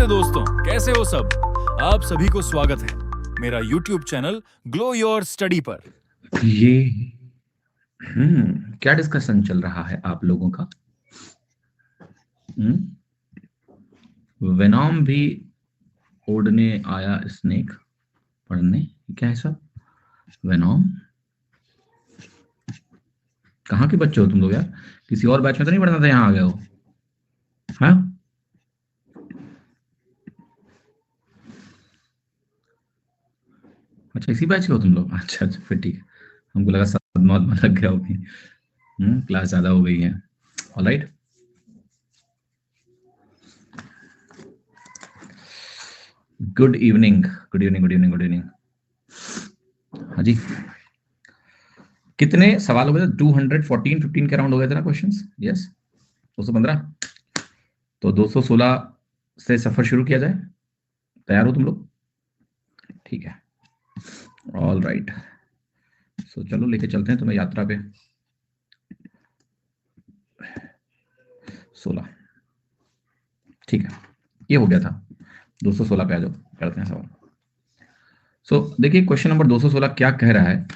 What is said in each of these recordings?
नमस्ते दोस्तों, कैसे हो सब। आप सभी को स्वागत है मेरा YouTube channel glow your study पर। ये क्या डिस्कशन चल रहा है आप लोगों का? वेनॉम भी ओढ़ने आया स्नेक पढ़ने, क्या है सब? वेनॉम कहाँ के बच्चे हो तुम लोग यार? किसी और बैच में तो नहीं पढ़ना था, यहाँ आ गए हो? हाँ, अच्छा इसी बैच के हो तुम लोग? अच्छा अच्छा, फिर ठीक है। हमको लगा सदमा वदमा लग गया होगी। क्लास ज्यादा हो गई है। Alright, good evening, good evening, good evening, good evening. हाँ जी, कितने सवाल हो गए थे? 214, 15 के राउंड हो गए थे ना क्वेश्चंस? यस, 215। तो 216 से सफर शुरू किया जाए। तैयार हो तुम लोग? ठीक है, ऑल राइट। सो चलो लेके चलते हैं तुम्हें यात्रा पे। 16, ठीक है, ये हो गया था। 216 पे आ जाओ, करते हैं सवाल। सो देखिए क्वेश्चन नंबर 216 क्या कह रहा है,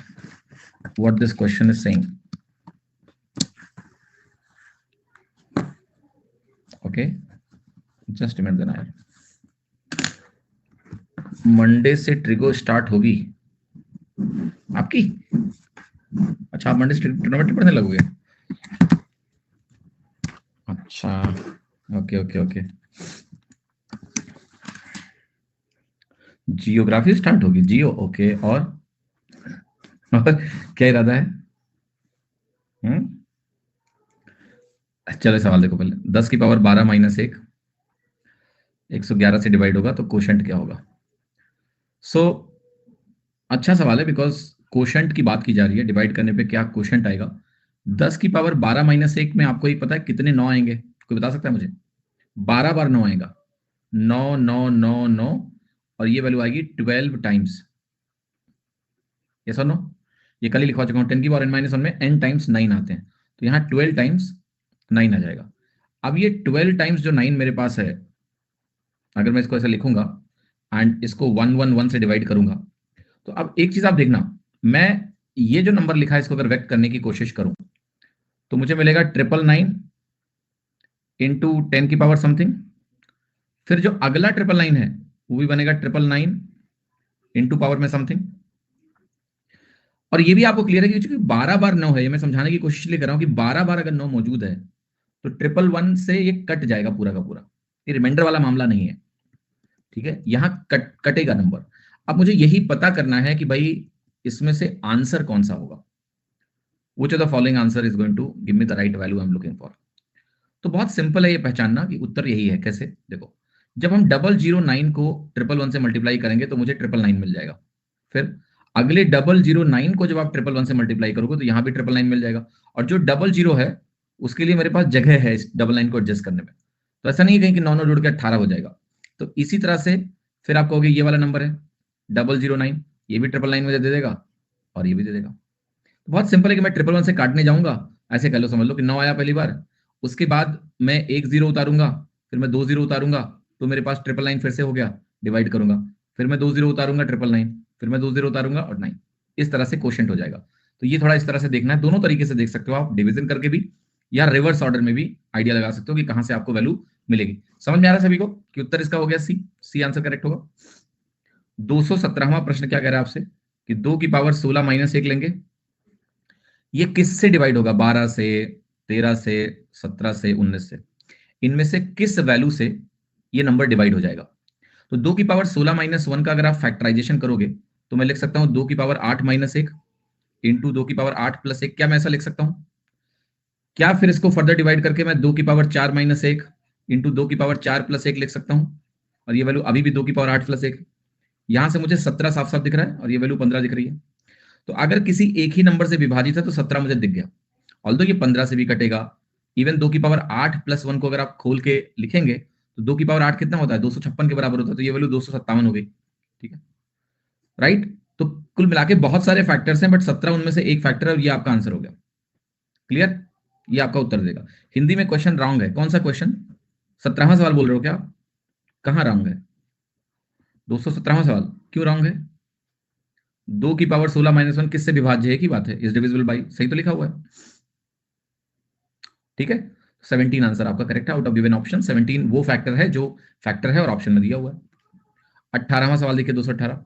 what this question is saying. Okay, just minute देना है। मंडे से ट्रिगो स्टार्ट होगी आपकी? अच्छा, आप मंडे से ट्रिग्नोमेट्री पढ़ने लगोगे? अच्छा, okay okay okay. Geography start होगी, जियो, ओके। और क्या इरादा है? चलो सवाल देखो पहले। 10 की पावर 12 माइनस 1 111 से डिवाइड होगा तो कोशेंट क्या होगा? सो अच्छा सवाल है, बिकॉज कोशेंट की बात की जा रही है। डिवाइड करने पे क्या कोशेंट आएगा? 10 की पावर 12 माइनस 1 में आपको ही पता है कितने 9 आएंगे? कोई बता सकता है मुझे? 12 बार 9 आएगा। 9 9 9 9, और ये वैल्यू आएगी 12 टाइम्स। यस और नो? ये कल ही लिखवा चुका हूं। 10 की पावर n-1 में n टाइम्स 9 आते हैं, तो यहाँ 12 टाइम्स 9 आ जाएगा। अब ये 12 टाइम्स जो 9 मेरे पास है, अगर मैं इसको ऐसे लिखूंगा एंड इसको 111 से डिवाइड करूंगा, तो अब एक चीज आप देखना, मैं ये जो नंबर लिखा है इसको अगर व्यक्त करने की कोशिश करूं तो मुझे मिलेगा 999 इंटू 10 की पावर समथिंग। फिर जो अगला 999 है वो भी बनेगा 999 इंटू पावर में समथिंग। और ये भी आपको क्लियर है कि चूंकि 12 बार 9 है, ये मैं समझाने की कोशिश ले कर रहा हूं कि 12 बार अगर 9 मौजूद है तो 111 से ये कट जाएगा पूरा का पूरा। ये रिमाइंडर वाला मामला नहीं है, ठीक है? यहां कटेगा नंबर। अब मुझे यही पता करना है कि भाई इसमें से आंसर कौन सा होगा। Which of the following answer is going to give me the right value I'm looking for? तो बहुत सिंपल है ये पहचानना कि उत्तर यही है। कैसे? देखो, जब हम 009 को 111 से मल्टीप्लाई करेंगे तो मुझे 999 मिल जाएगा। फिर अगले 009 को जब आप 111 से मल्टीप्लाई करोगे तो यहां भी 999 मिल जाएगा। और जो 00 है उसके लिए मेरे पास जगह है इस 99 को एडजस्ट करने में। तो ऐसा नहीं है कहीं कि 9 जुड़ के 18 हो जाएगा। तो इसी तरह से फिर आप कहोगे ये वाला नंबर है 009, ये भी 999 मुझे दे देगा और ये भी दे देगा। तो बहुत सिंपल है कि मैं 111 से काटने जाऊंगा, ऐसे कह लो, समझ लो कि 9 आया पहली बार, उसके बाद मैं एक जीरो उतारूंगा, फिर मैं 2 जीरो उतारूंगा, तो मेरे पास 999 फिर से हो गया, डिवाइड करूंगा, फिर मैं 2 जीरो उतारूंगा 999, फिर मैं 2 जीरो उतारूंगा और 9। इस तरह से क्वोशिएंट हो जाएगा। तो ये थोड़ा इस तरह से देखना है, दोनों तरीके से देख सकते हो आप, डिवीजन करके भी या रिवर्स ऑर्डर में भी आइडिया लगा सकते हो कि कहां से आपको वैल्यू मिलेगी। समझ में आ रहा है सभी को कि उत्तर इसका हो गया सी? सी आंसर करेक्ट होगा। 217वां प्रश्न क्या कह रहा है आपसे कि 2 की पावर 16 माइनस 1 लेंगे, ये किससे डिवाइड होगा? 12 से, 13 से, 17 से, 19 से। इनमें से किस वैल्यू से ये नंबर डिवाइड हो जाएगा? तो 2 की पावर 16 माइनस 1 का अगर आप फैक्टराइजेशन करोगे तो मैं लिख सकता हूं 2 की पावर 8 माइनस 1 इंटू 2 की पावर 8 प्लस 1। क्या मैं ऐसा लिख सकता हूं? क्या फिर इसको फर्दर डिवाइड करके मैं 2 की पावर 4 माइनस 1 इंटू 2 की पावर 4 प्लस 1 लिख सकता हूं? और ये वैल्यू अभी भी 2 की पावर 8 प्लस 1। यहां से मुझे 17 साफ साफ दिख रहा है और ये वैल्यू 15 दिख रही है। तो अगर किसी एक ही नंबर से विभाजित है तो 17 मुझे दिख गया, ऑल्दो ये 15 से भी कटेगा। इवन 2 की पावर 8 प्लस 1 को अगर आप खोल के लिखेंगे तो 2 की पावर 8 कितना होता है? 256 के बराबर होता है, तो ये वैल्यू 257 हो गई। ठीक है, राइट? तो कुल मिला के बहुत सारे फैक्टर्स हैं, बट 17 उनमें से एक फैक्टर है और ये आपका आंसर हो गया। क्लियर? ये आपका उत्तर देगा। हिंदी में क्वेश्चन रॉन्ग है। कौन सा क्वेश्चन? 17वां सवाल बोल रहे हो क्या आप? कहाँ रॉन्ग है? 217वां सवाल क्यों रॉन्ग है? 2 की पावर 16 माइनस 1 किससे विभाज्य है की बात है, इज डिविजिबल बाई, सही तो लिखा हुआ है, ठीक है। 17 आंसर आपका करेक्ट है। आउट ऑफ गिवन ऑप्शन 17 वो फैक्टर है जो फैक्टर है और ऑप्शन में दिया हुआ है। 18वां सवाल देखिए, 218।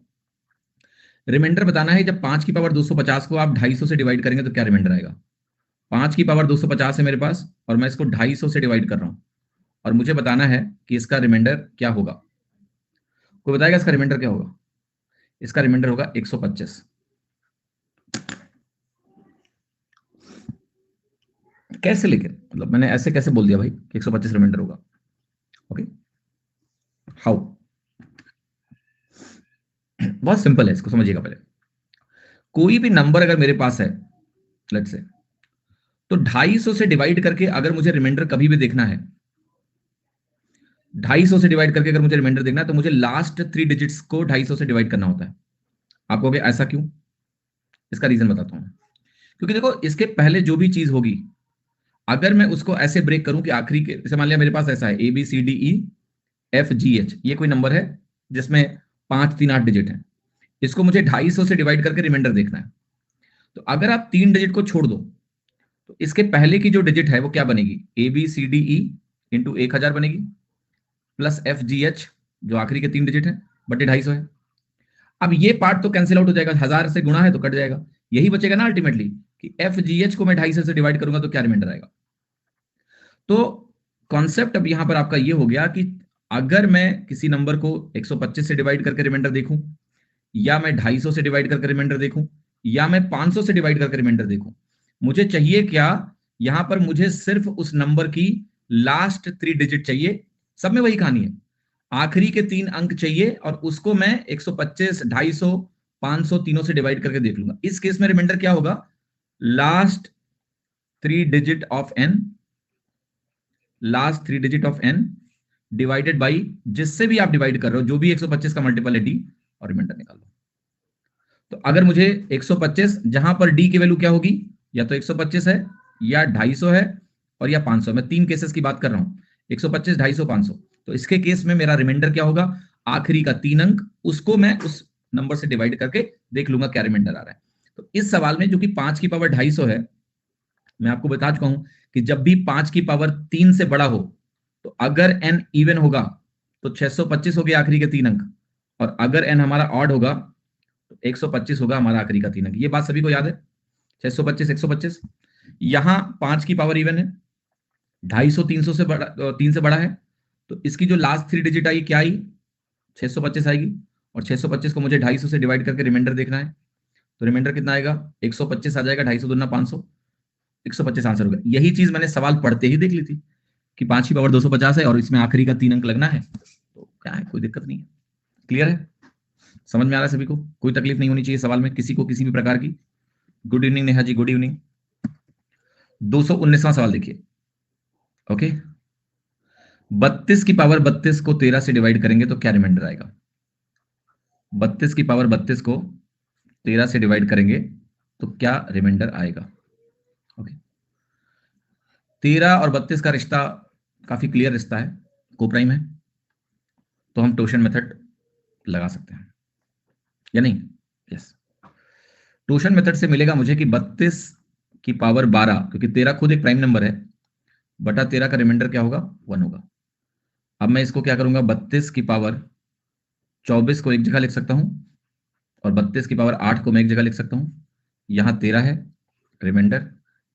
रिमाइंडर बताना है जब 5 की पावर 250 को आप 250 से डिवाइड करेंगे तो क्या रिमाइंडर आएगा। 5 की पावर 250 है मेरे पास और मैं इसको 250 से डिवाइड कर रहा हूं और मुझे बताना है कि इसका रिमाइंडर क्या होगा। कोई बताएगा इसका रिमाइंडर क्या होगा? इसका रिमाइंडर होगा 125। कैसे, लेकिन मतलब मैंने ऐसे कैसे बोल दिया भाई कि 125 रिमाइंडर होगा? Okay, how? बहुत सिंपल है, इसको समझिएगा पहले। कोई भी नंबर अगर मेरे पास है, लेट्स से, तो 250 से डिवाइड करके अगर मुझे रिमाइंडर कभी भी देखना है, 250 से डिवाइड करके अगर मुझे रिमाइंडर देखना है तो मुझे लास्ट 3 डिजिट्स को 250 से डिवाइड करना होता है। आप कहोगे ऐसा क्यों? इसका रीजन बताता हूं। क्योंकि देखो, इसके पहले जो भी चीज होगी, अगर मैं उसको ऐसे ब्रेक करूं कि आखिरी के, जैसे मान लिया मेरे पास ऐसा है ABCDEFGH, ये कोई नंबर है जिसमें 5 3 8 डिजिट है, इसको मुझे 250 से डिवाइड करके रिमाइंडर देखना है। तो अगर आप 3 डिजिट को छोड़ दो तो इसके पहले की जो डिजिट है वो क्या बनेगी, ABCDE इंटू 1000 बनेगी, प्लस FGH जो आखिरी के 3 डिजिट है, बटे 250 है। अब ये पार्ट तो कैंसिल आउट हो जाएगा, 1000 से गुणा है तो कट जाएगा। यही बचेगा ना अल्टीमेटली, कि FGH को मैं 250 से डिवाइड करूंगा तो क्या रिमाइंडर आएगा। तो कॉन्सेप्ट अब यहां पर आपका ये हो गया कि अगर मैं किसी नंबर को 125 से डिवाइड करके रिमाइंडर देखूं, या मैं 250 से डिवाइड करके रिमाइंडर देखूं, या मैं 500 से डिवाइड करके रिमाइंडर देखूं, मुझे चाहिए क्या? यहां पर मुझे सिर्फ उस नंबर की लास्ट 3 डिजिट चाहिए। सब में वही कहानी है, आखिरी के 3 अंक चाहिए और उसको मैं 125 250 500 तीनों से डिवाइड करके देख लूंगा। इस केस में रिमाइंडर क्या होगा? Last 3 digit of N, last 3 digit of N divided by जिससे भी आप डिवाइड कर रहे हो, जो भी 125 का मल्टीपल है डी, और रिमाइंडर निकाल लो। तो अगर मुझे 125, जहां पर डी की वैल्यू क्या होगी, या तो 125 है, या 250 है, और या 500, मैं 3 केसेस की बात कर रहा हूं, 125 250 500। तो इसके केस में मेरा रिमाइंडर क्या होगा? आखिरी का 3 अंक, उसको मैं उस नंबर से डिवाइड करके देख लूंगा क्या रिमाइंडर आ रहा है। तो इस सवाल में जो कि 5 की पावर 250 है, मैं आपको बता चुका हूं कि जब भी 5 की पावर 3 से बड़ा हो, तो अगर एन इवन होगा तो 625 हो गया आखिरी के 3 अंक, और अगर एन हमारा ऑड होगा तो 125 होगा हमारा आखिरी का 3 अंक। ये बात सभी को याद है, 625 125। यहां 5 की पावर इवन है, 250 300 से बड़ा, 3 से बड़ा है, तो इसकी जो लास्ट 3 डिजिट आई क्या आई, 625 आएगी, और 625 को मुझे 250 से डिवाइड करके रिमाइंडर देखना है। तो रिमाइंडर कितना आएगा? 125 आ जाएगा, 250 दूना 500, 125 आंसर होगा। यही चीज मैंने सवाल पढ़ते ही देख ली थी कि 5 की पावर 250 है और इसमें आखिरी का 3 अंक लगना है, तो क्या है, कोई दिक्कत नहीं है। क्लियर है? समझ में आ रहा है सभी को? कोई तकलीफ नहीं होनी चाहिए सवाल में किसी को किसी भी प्रकार की। Good evening Neha ji, good evening. 219वां सवाल देखिए। ओके, 32 की पावर 32 को 13 से डिवाइड करेंगे तो क्या रिमाइंडर आएगा? 32 की पावर 32 को 13 से डिवाइड करेंगे तो क्या रिमाइंडर आएगा? ओके, 13 और 32 का रिश्ता काफी क्लियर रिश्ता है, कोप्राइम है, तो हम टोशन मेथड लगा सकते हैं या नहीं? यस, टोशन मेथड से मिलेगा मुझे कि 32 की पावर 12, क्योंकि 13 खुद एक प्राइम नंबर है, बटा 13 का रिमाइंडर क्या होगा? 1 होगा। अब मैं इसको क्या करूंगा, 32 की पावर 24 को एक जगह लिख सकता हूं, और 32 की पावर 8 को मैं एक जगह लिख सकता हूं। यहां 13 है रिमाइंडर,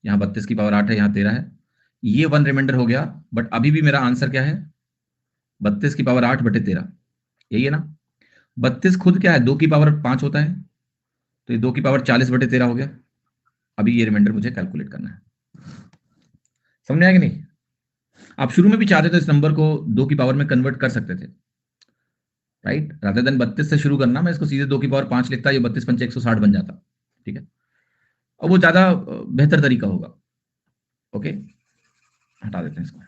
यहां 32 की पावर 8 है, यहां 13 है, ये 1 रिमाइंडर हो गया। बट अभी भी मेरा आंसर क्या है? 32 की पावर 8 बटे 13, यही है ना? 32 खुद क्या है, 2 की पावर 5 होता है, तो ये 2 की पावर 40 बटे 13 हो गया। अभी ये रिमाइंडर मुझे कैलकुलेट करना है। समझ में आया कि नहीं? आप शुरू में भी चाहते तो इस नंबर को 2 की पावर में कन्वर्ट कर सकते थे, राइट? रादर देन 32 से शुरू करना, मैं इसको सीधे 2 की पावर 5 लिखता, ये 32 पंचे 160 बन जाता। ठीक है, और वो ज्यादा बेहतर तरीका होगा। ओके, हटा देते हैं इसको,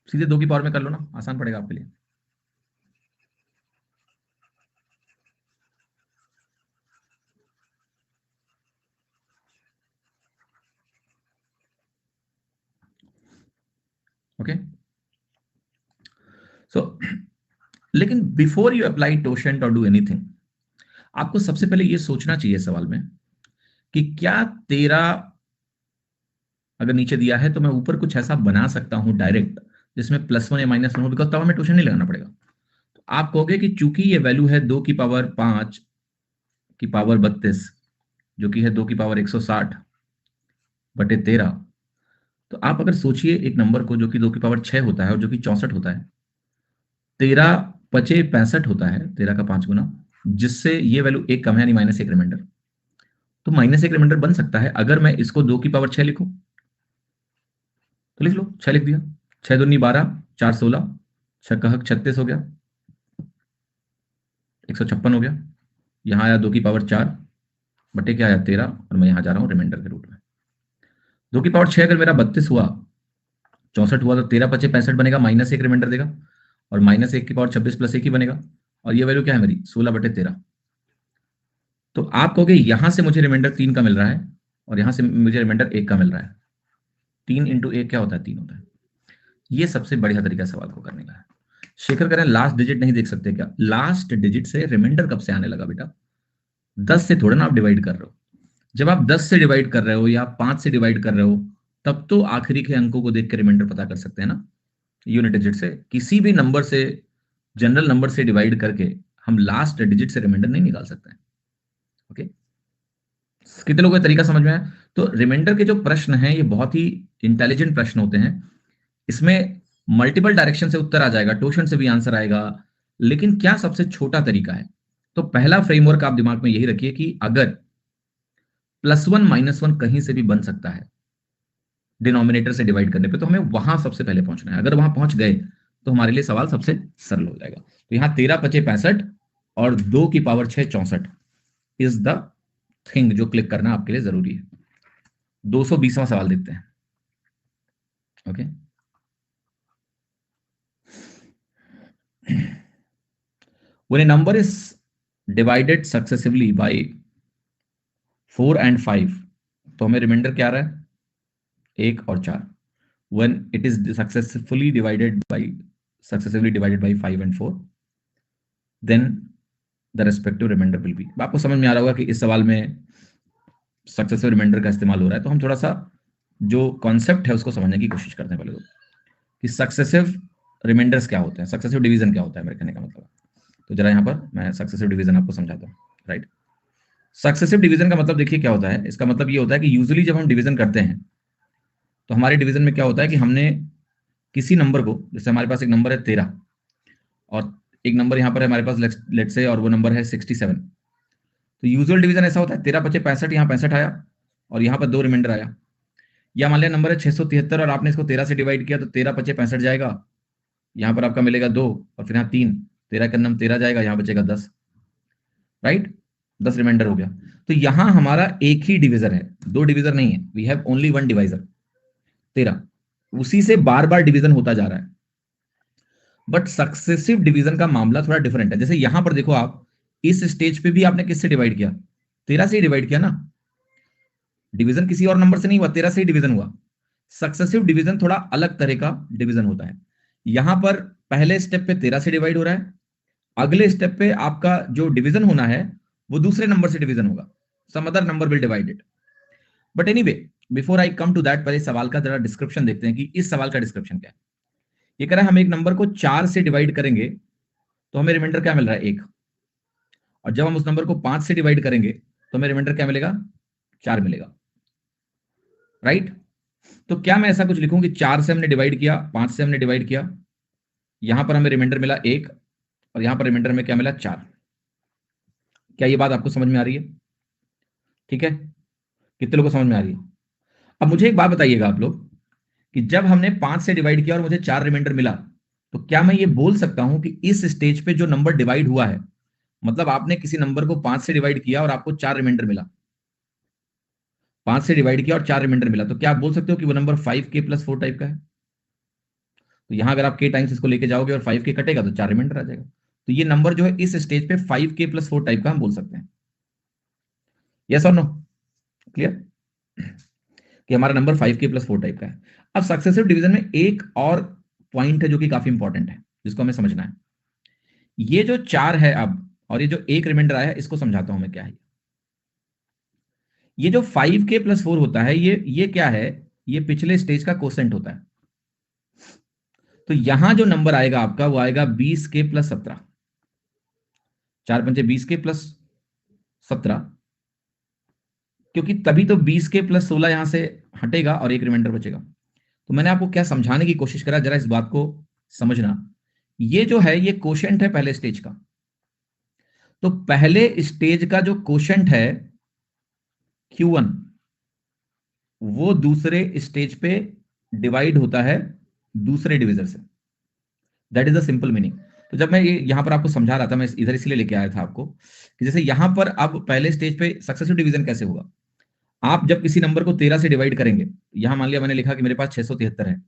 सीधे 2 की पावर में कर लो ना, आसान पड़ेगा आपके लिए। ओके, सो लेकिन बिफोर यू अप्लाई टोशेंट और डू एनीथिंग, आपको सबसे पहले ये सोचना चाहिए सवाल में कि क्या 13 अगर नीचे दिया है तो मैं ऊपर कुछ ऐसा बना सकता हूं डायरेक्ट जिसमें +1 या -1 हो, बिकॉज तब हमें ट्यूशन नहीं लगाना पड़ेगा। तो आप कहोगे कि चूंकि ये वैल्यू है 2 की पावर 5 की पावर 32, जो कि है 2 की पावर 160 बटे 13, तो आप अगर सोचिए एक नंबर को जो कि 2 की पावर 6 होता है और जो कि 64 होता है, 13 पचे 65 होता है, 13 का 5 गुना, जिससे ये वैल्यू एक कम है, यानी -1 रिमाइंडर। तो -1 रिमाइंडर बन सकता है अगर मैं इसको 2 की पावर 6 लिखूं, तो लिख लो, 6 लिख दिया, 6 दूनी 12, 4 16, 6 का हक 36 हो गया, 156 हो गया। यहां आया 2 की पावर 4 बटे क्या आया 13, और मैं यहां जा रहा हूं रिमाइंडर के रूट में। 2 की पावर 6 अगर मेरा 32 हुआ, 64 हुआ, तो 13 पचे 65 बनेगा, -1 रिमाइंडर देगा, और -1 की पावर 26 + 1 ही बनेगा, और ये वैल्यू क्या है मेरी 16 बटे 13। तो आप कहोगे यहां से मुझे रिमाइंडर 3 का मिल रहा है और यहां से मुझे रिमाइंडर 1 का मिल रहा है। 3 × 1 क्या होता है, 3 होता है। ये सबसे बढ़िया तरीका सवाल को करने का है। शेखर कह रहे हैं लास्ट डिजिट नहीं देख सकते क्या? लास्ट डिजिट से रिमाइंडर कब से आने लगा बेटा? 10 से थोड़ा ना आप डिवाइड कर रहे हो। जब आप 10 से डिवाइड कर रहे हो या 5 से डिवाइड कर रहे हो, तब तो आखिरी के अंकों को देख के रिमाइंडर पता कर सकते हैं ना। यूनिट डिजिट से, किसी भी नंबर से, जनरल नंबर से डिवाइड करके हम लास्ट डिजिट से रिमाइंडर नहीं निकाल सकते हैं। ओके, कितने लोगों को तरीका समझ में आया? तो रिमाइंडर के जो प्रश्न हैं ये बहुत ही इंटेलिजेंट प्रश्न होते हैं। इसमें मल्टीपल डायरेक्शन से उत्तर आ जाएगा, ट्यूशन से भी आंसर आएगा, लेकिन क्या सबसे छोटा तरीका है? तो पहला फ्रेमवर्क आप दिमाग में यही रखिए कि अगर +1 -1 कहीं से भी बन सकता है डिनोमिनेटर से डिवाइड करने पे, तो हमें वहां सबसे पहले पहुंचना है। अगर वहां पहुंच गए तो हमारे लिए सवाल सबसे सरल हो जाएगा। तो यहां 13 पचे 65 और 2 की पावर 6 64 इज द थिंग जो क्लिक करना आपके लिए जरूरी है। 220वां सवाल देखते हैं। Okay, when a number is divided successively by 4 and 5, तो हमें रिमाइंडर क्या आ रहा है 1 और 4। when it is successively divided by 5 and 4, then the respective remainder will be। आपको समझ में आ रहा होगा कि इस सवाल में सक्सेसिव रिमाइंडर का इस्तेमाल हो रहा है। तो हम थोड़ा सा जो कॉन्सेप्ट है उसको समझने की कोशिश करते हैं पहले तो, कि सक्सेसिव रिमाइंडर्स क्या होते हैं, सक्सेसिव डिवीजन क्या होता है मेरे कहने का मतलब। तो जरा यहाँ पर मैं सक्सेसिव डिवीजन आपको समझाता हूँ। राइट, सक्सेसिव डिवीजन का मतलब देखिए क्या होता है। इसका मतलब ये होता है कि यूजुअली जब हम डिवीजन करते हैं तो हमारे डिवीजन में क्या होता है कि हमने किसी नंबर को, जैसे हमारे पास एक नंबर है 13 और एक नंबर यहाँ पर है हमारे पास लेट्स से, और वो नंबर है 67। तो यूजुअल डिवीजन ऐसा होता है 13 पचे 65, यहाँ 65 आया और यहाँ पर 2 रिमाइंडर आया। या मान लिया नंबर है 673 और आपने इसको 13 से डिवाइड किया, तो 13 पचे 65 जाएगा, यहाँ पर आपका मिलेगा 2 और फिर यहाँ 3, 13 का नाम 13 जाएगा, यहाँ बचेगा 10। राइट, 10 रिमाइंडर हो गया। तो यहां हमारा एक ही डिविजर है, 2 डिविजर नहीं है। वी हैव ओनली 1 डिवाइजर 13, उसी से बार बार डिवीजन होता जा रहा है। बट सक्सेसिव डिवीजन का मामला थोड़ा डिफरेंट है। जैसे यहां पर देखो, आप इस स्टेज पे भी आपने किससे डिवाइड किया? 13 से ही डिवाइड किया ना। डिवीजन किसी और नंबर से नहीं हुआ, 13 से ही डिवीजन हुआ। सक्सेसिव डिवीजन थोड़ा अलग तरह का डिवीजन होता है। यहां पर पहले स्टेप पे 13 से डिवाइड हो रहा है, अगले स्टेप पे आपका जो डिवीजन होना है वो दूसरे नंबर से डिवीजन होगा, some other number will divide it. But anyway, before I come to that, पहले सवाल का जरा डिस्क्रिप्शन देखते हैं कि इस सवाल का डिस्क्रिप्शन क्या है। ये कह रहा है हम एक नंबर को 4 से डिवाइड करेंगे तो हमें रिमाइंडर क्या मिल रहा है 1, और जब हम उस नंबर को 5 से डिवाइड करेंगे तो हमें रिमाइंडर क्या मिलेगा 4 मिलेगा। राइट, तो क्या मैं ऐसा कुछ लिखूं कि 4 से हमने डिवाइड किया, 5 से हमने डिवाइड किया, यहां पर हमें रिमाइंडर मिला 1 और यहां पर रिमाइंडर में क्या मिला 4। क्या ये बात आपको समझ में आ रही है? ठीक है, कितने लोगों को समझ में आ रही है? अब मुझे एक बात बताइएगा आप लोग, कि जब हमने 5 से डिवाइड किया और मुझे 4 रिमाइंडर मिला, तो क्या मैं ये बोल सकता हूं कि इस स्टेज पे जो नंबर डिवाइड हुआ है, मतलब आपने किसी नंबर को 5 से डिवाइड किया और आपको 4 रिमाइंडर मिला, 5 से डिवाइड किया और 4 रिमाइंडर मिला, तो क्या आप बोल सकते हो कि वो नंबर 5k + 4 टाइप का है? तो यहां अगर आप k टाइम्स इसको लेके जाओगे और 5k कटेगा तो 4 रिमाइंडर आ जाएगा। तो ये नंबर जो है इस स्टेज पे 5k + 4 टाइप का हम बोल सकते हैं। यस और नो? क्लियर कि हमारा नंबर 5k + 4 टाइप का है। अब सक्सेसिव डिवीजन में एक और पॉइंट है जो कि काफी इंपॉर्टेंट है। जिसको हमें समझना है। ये जो 4 है अब, और ये जो एक रिमाइंडर आया है, इसको समझाता हूं मैं क्या है। ये जो 5k+4 होता है, ये क्या है, ये पिछले स्टेज का कोसेंट होता है। तो यहां जो नंबर आएगा आपका, वो आएगा 20k+17। 4×5 20k+17, क्योंकि तभी तो 20k+16 यहां से हटेगा और एक रिमाइंडर बचेगा। तो मैंने आपको क्या समझाने की कोशिश करा, जरा इस बात को समझना। ये जो है, ये कोशेंट है पहले स्टेज का। तो पहले स्टेज का जो कोशेंट है Q1, वो दूसरे स्टेज पे डिवाइड होता है दूसरे डिविजर से। That is the simple meaning. तो जब मैं ये यहां पर आपको समझा रहा था, मैं इधर इसलिए लेके आया था आपको, कि जैसे यहां पर अब पहले स्टेज पे सक्सेसिव डिवीजन कैसे होगा। आप जब किसी नंबर को 13 से डिवाइड करेंगे, यहां मान लिया मैंने लिखा कि मेरे पास 673 है,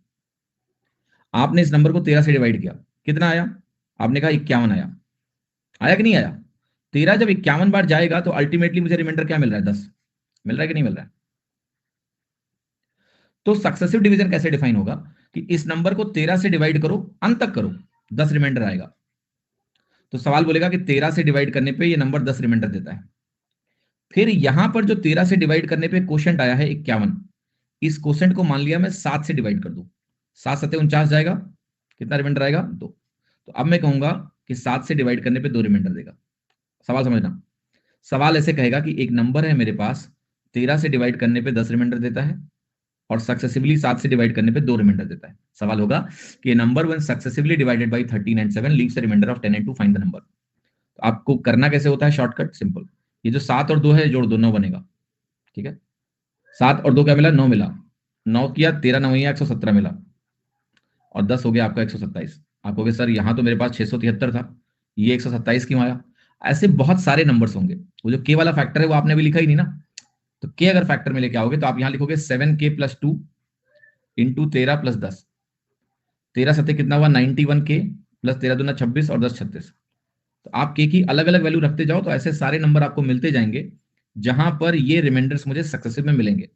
आपने इस नंबर को 13 से डिवाइड किया, कितना आया, आपने कहा 51 आया। आया कि नहीं आया? 13 जब 51 बार जाएगा तो अल्टीमेटली मुझे रिमाइंडर क्या मिल रहा है, 10 मिल रहा है कि नहीं मिल रहा है? तो सक्सेसिव डिवीजन कैसे डिफाइन होगा, कि इस नंबर को 13 से डिवाइड करो, अंत तक करो, 10 रिमाइंडर आएगा। तो सवाल बोलेगा कि 13 से डिवाइड करने पे ये नंबर 10 रिमाइंडर देता है। फिर यहां पर जो 13 से डिवाइड करने पे क्वोशंट आया है 51, इस क्वोशंट को मान लिया मैं 7 से डिवाइड कर दूं, 7 7 49 जाएगा, कितना रिमाइंडर आएगा, 2। तो अब मैं कहूंगा कि 7 से डिवाइड करने पे 2 रिमाइंडर देगा। सवाल समझना, सवाल ऐसे कहेगा कि एक नंबर है मेरे पास, 13 से डिवाइड करने पे 10 रिमाइंडर देता है, और सक्सेसिवली 7 से डिवाइड करने पे 2 रिमाइंडर देता है। सवाल होगा कि number one successively divided by 13 and 7 leaves a reminder of 10 and 2, find the number. तो आपको करना कैसे होता है, शॉर्टकट सिंपल, ये जो 7 और 2 है जोड़ दो, 9 बनेगा। ठीक है, 7 और 2 क्या मिला, 9 मिला, 9 किया 13 9 117 मिला, और 10 हो गया आपका 127। आप कहोगे सर यहाँ तो मेरे पास 673 था, ये 127 क्यों आया? ऐसे बहुत सारे नंबर्स होंगे। वो जो के वाला फैक्टर है वो आपने भी लिखा ही नहीं ना। तो के अगर फैक्टर में लेके आओगे तो आप यहां लिखोगे 7k+2 इंटू 13+10। 13 सत्ते कितना हुआ, 91k, प्लस 13 दूना 26 और 10 36। तो आप के की अलग अलग वैल्यू रखते जाओ तो ऐसे सारे नंबर आपको मिलते जाएंगे, जहां पर ये रिमाइंडर्स मुझे सक्सेसिव में मिलेंगे।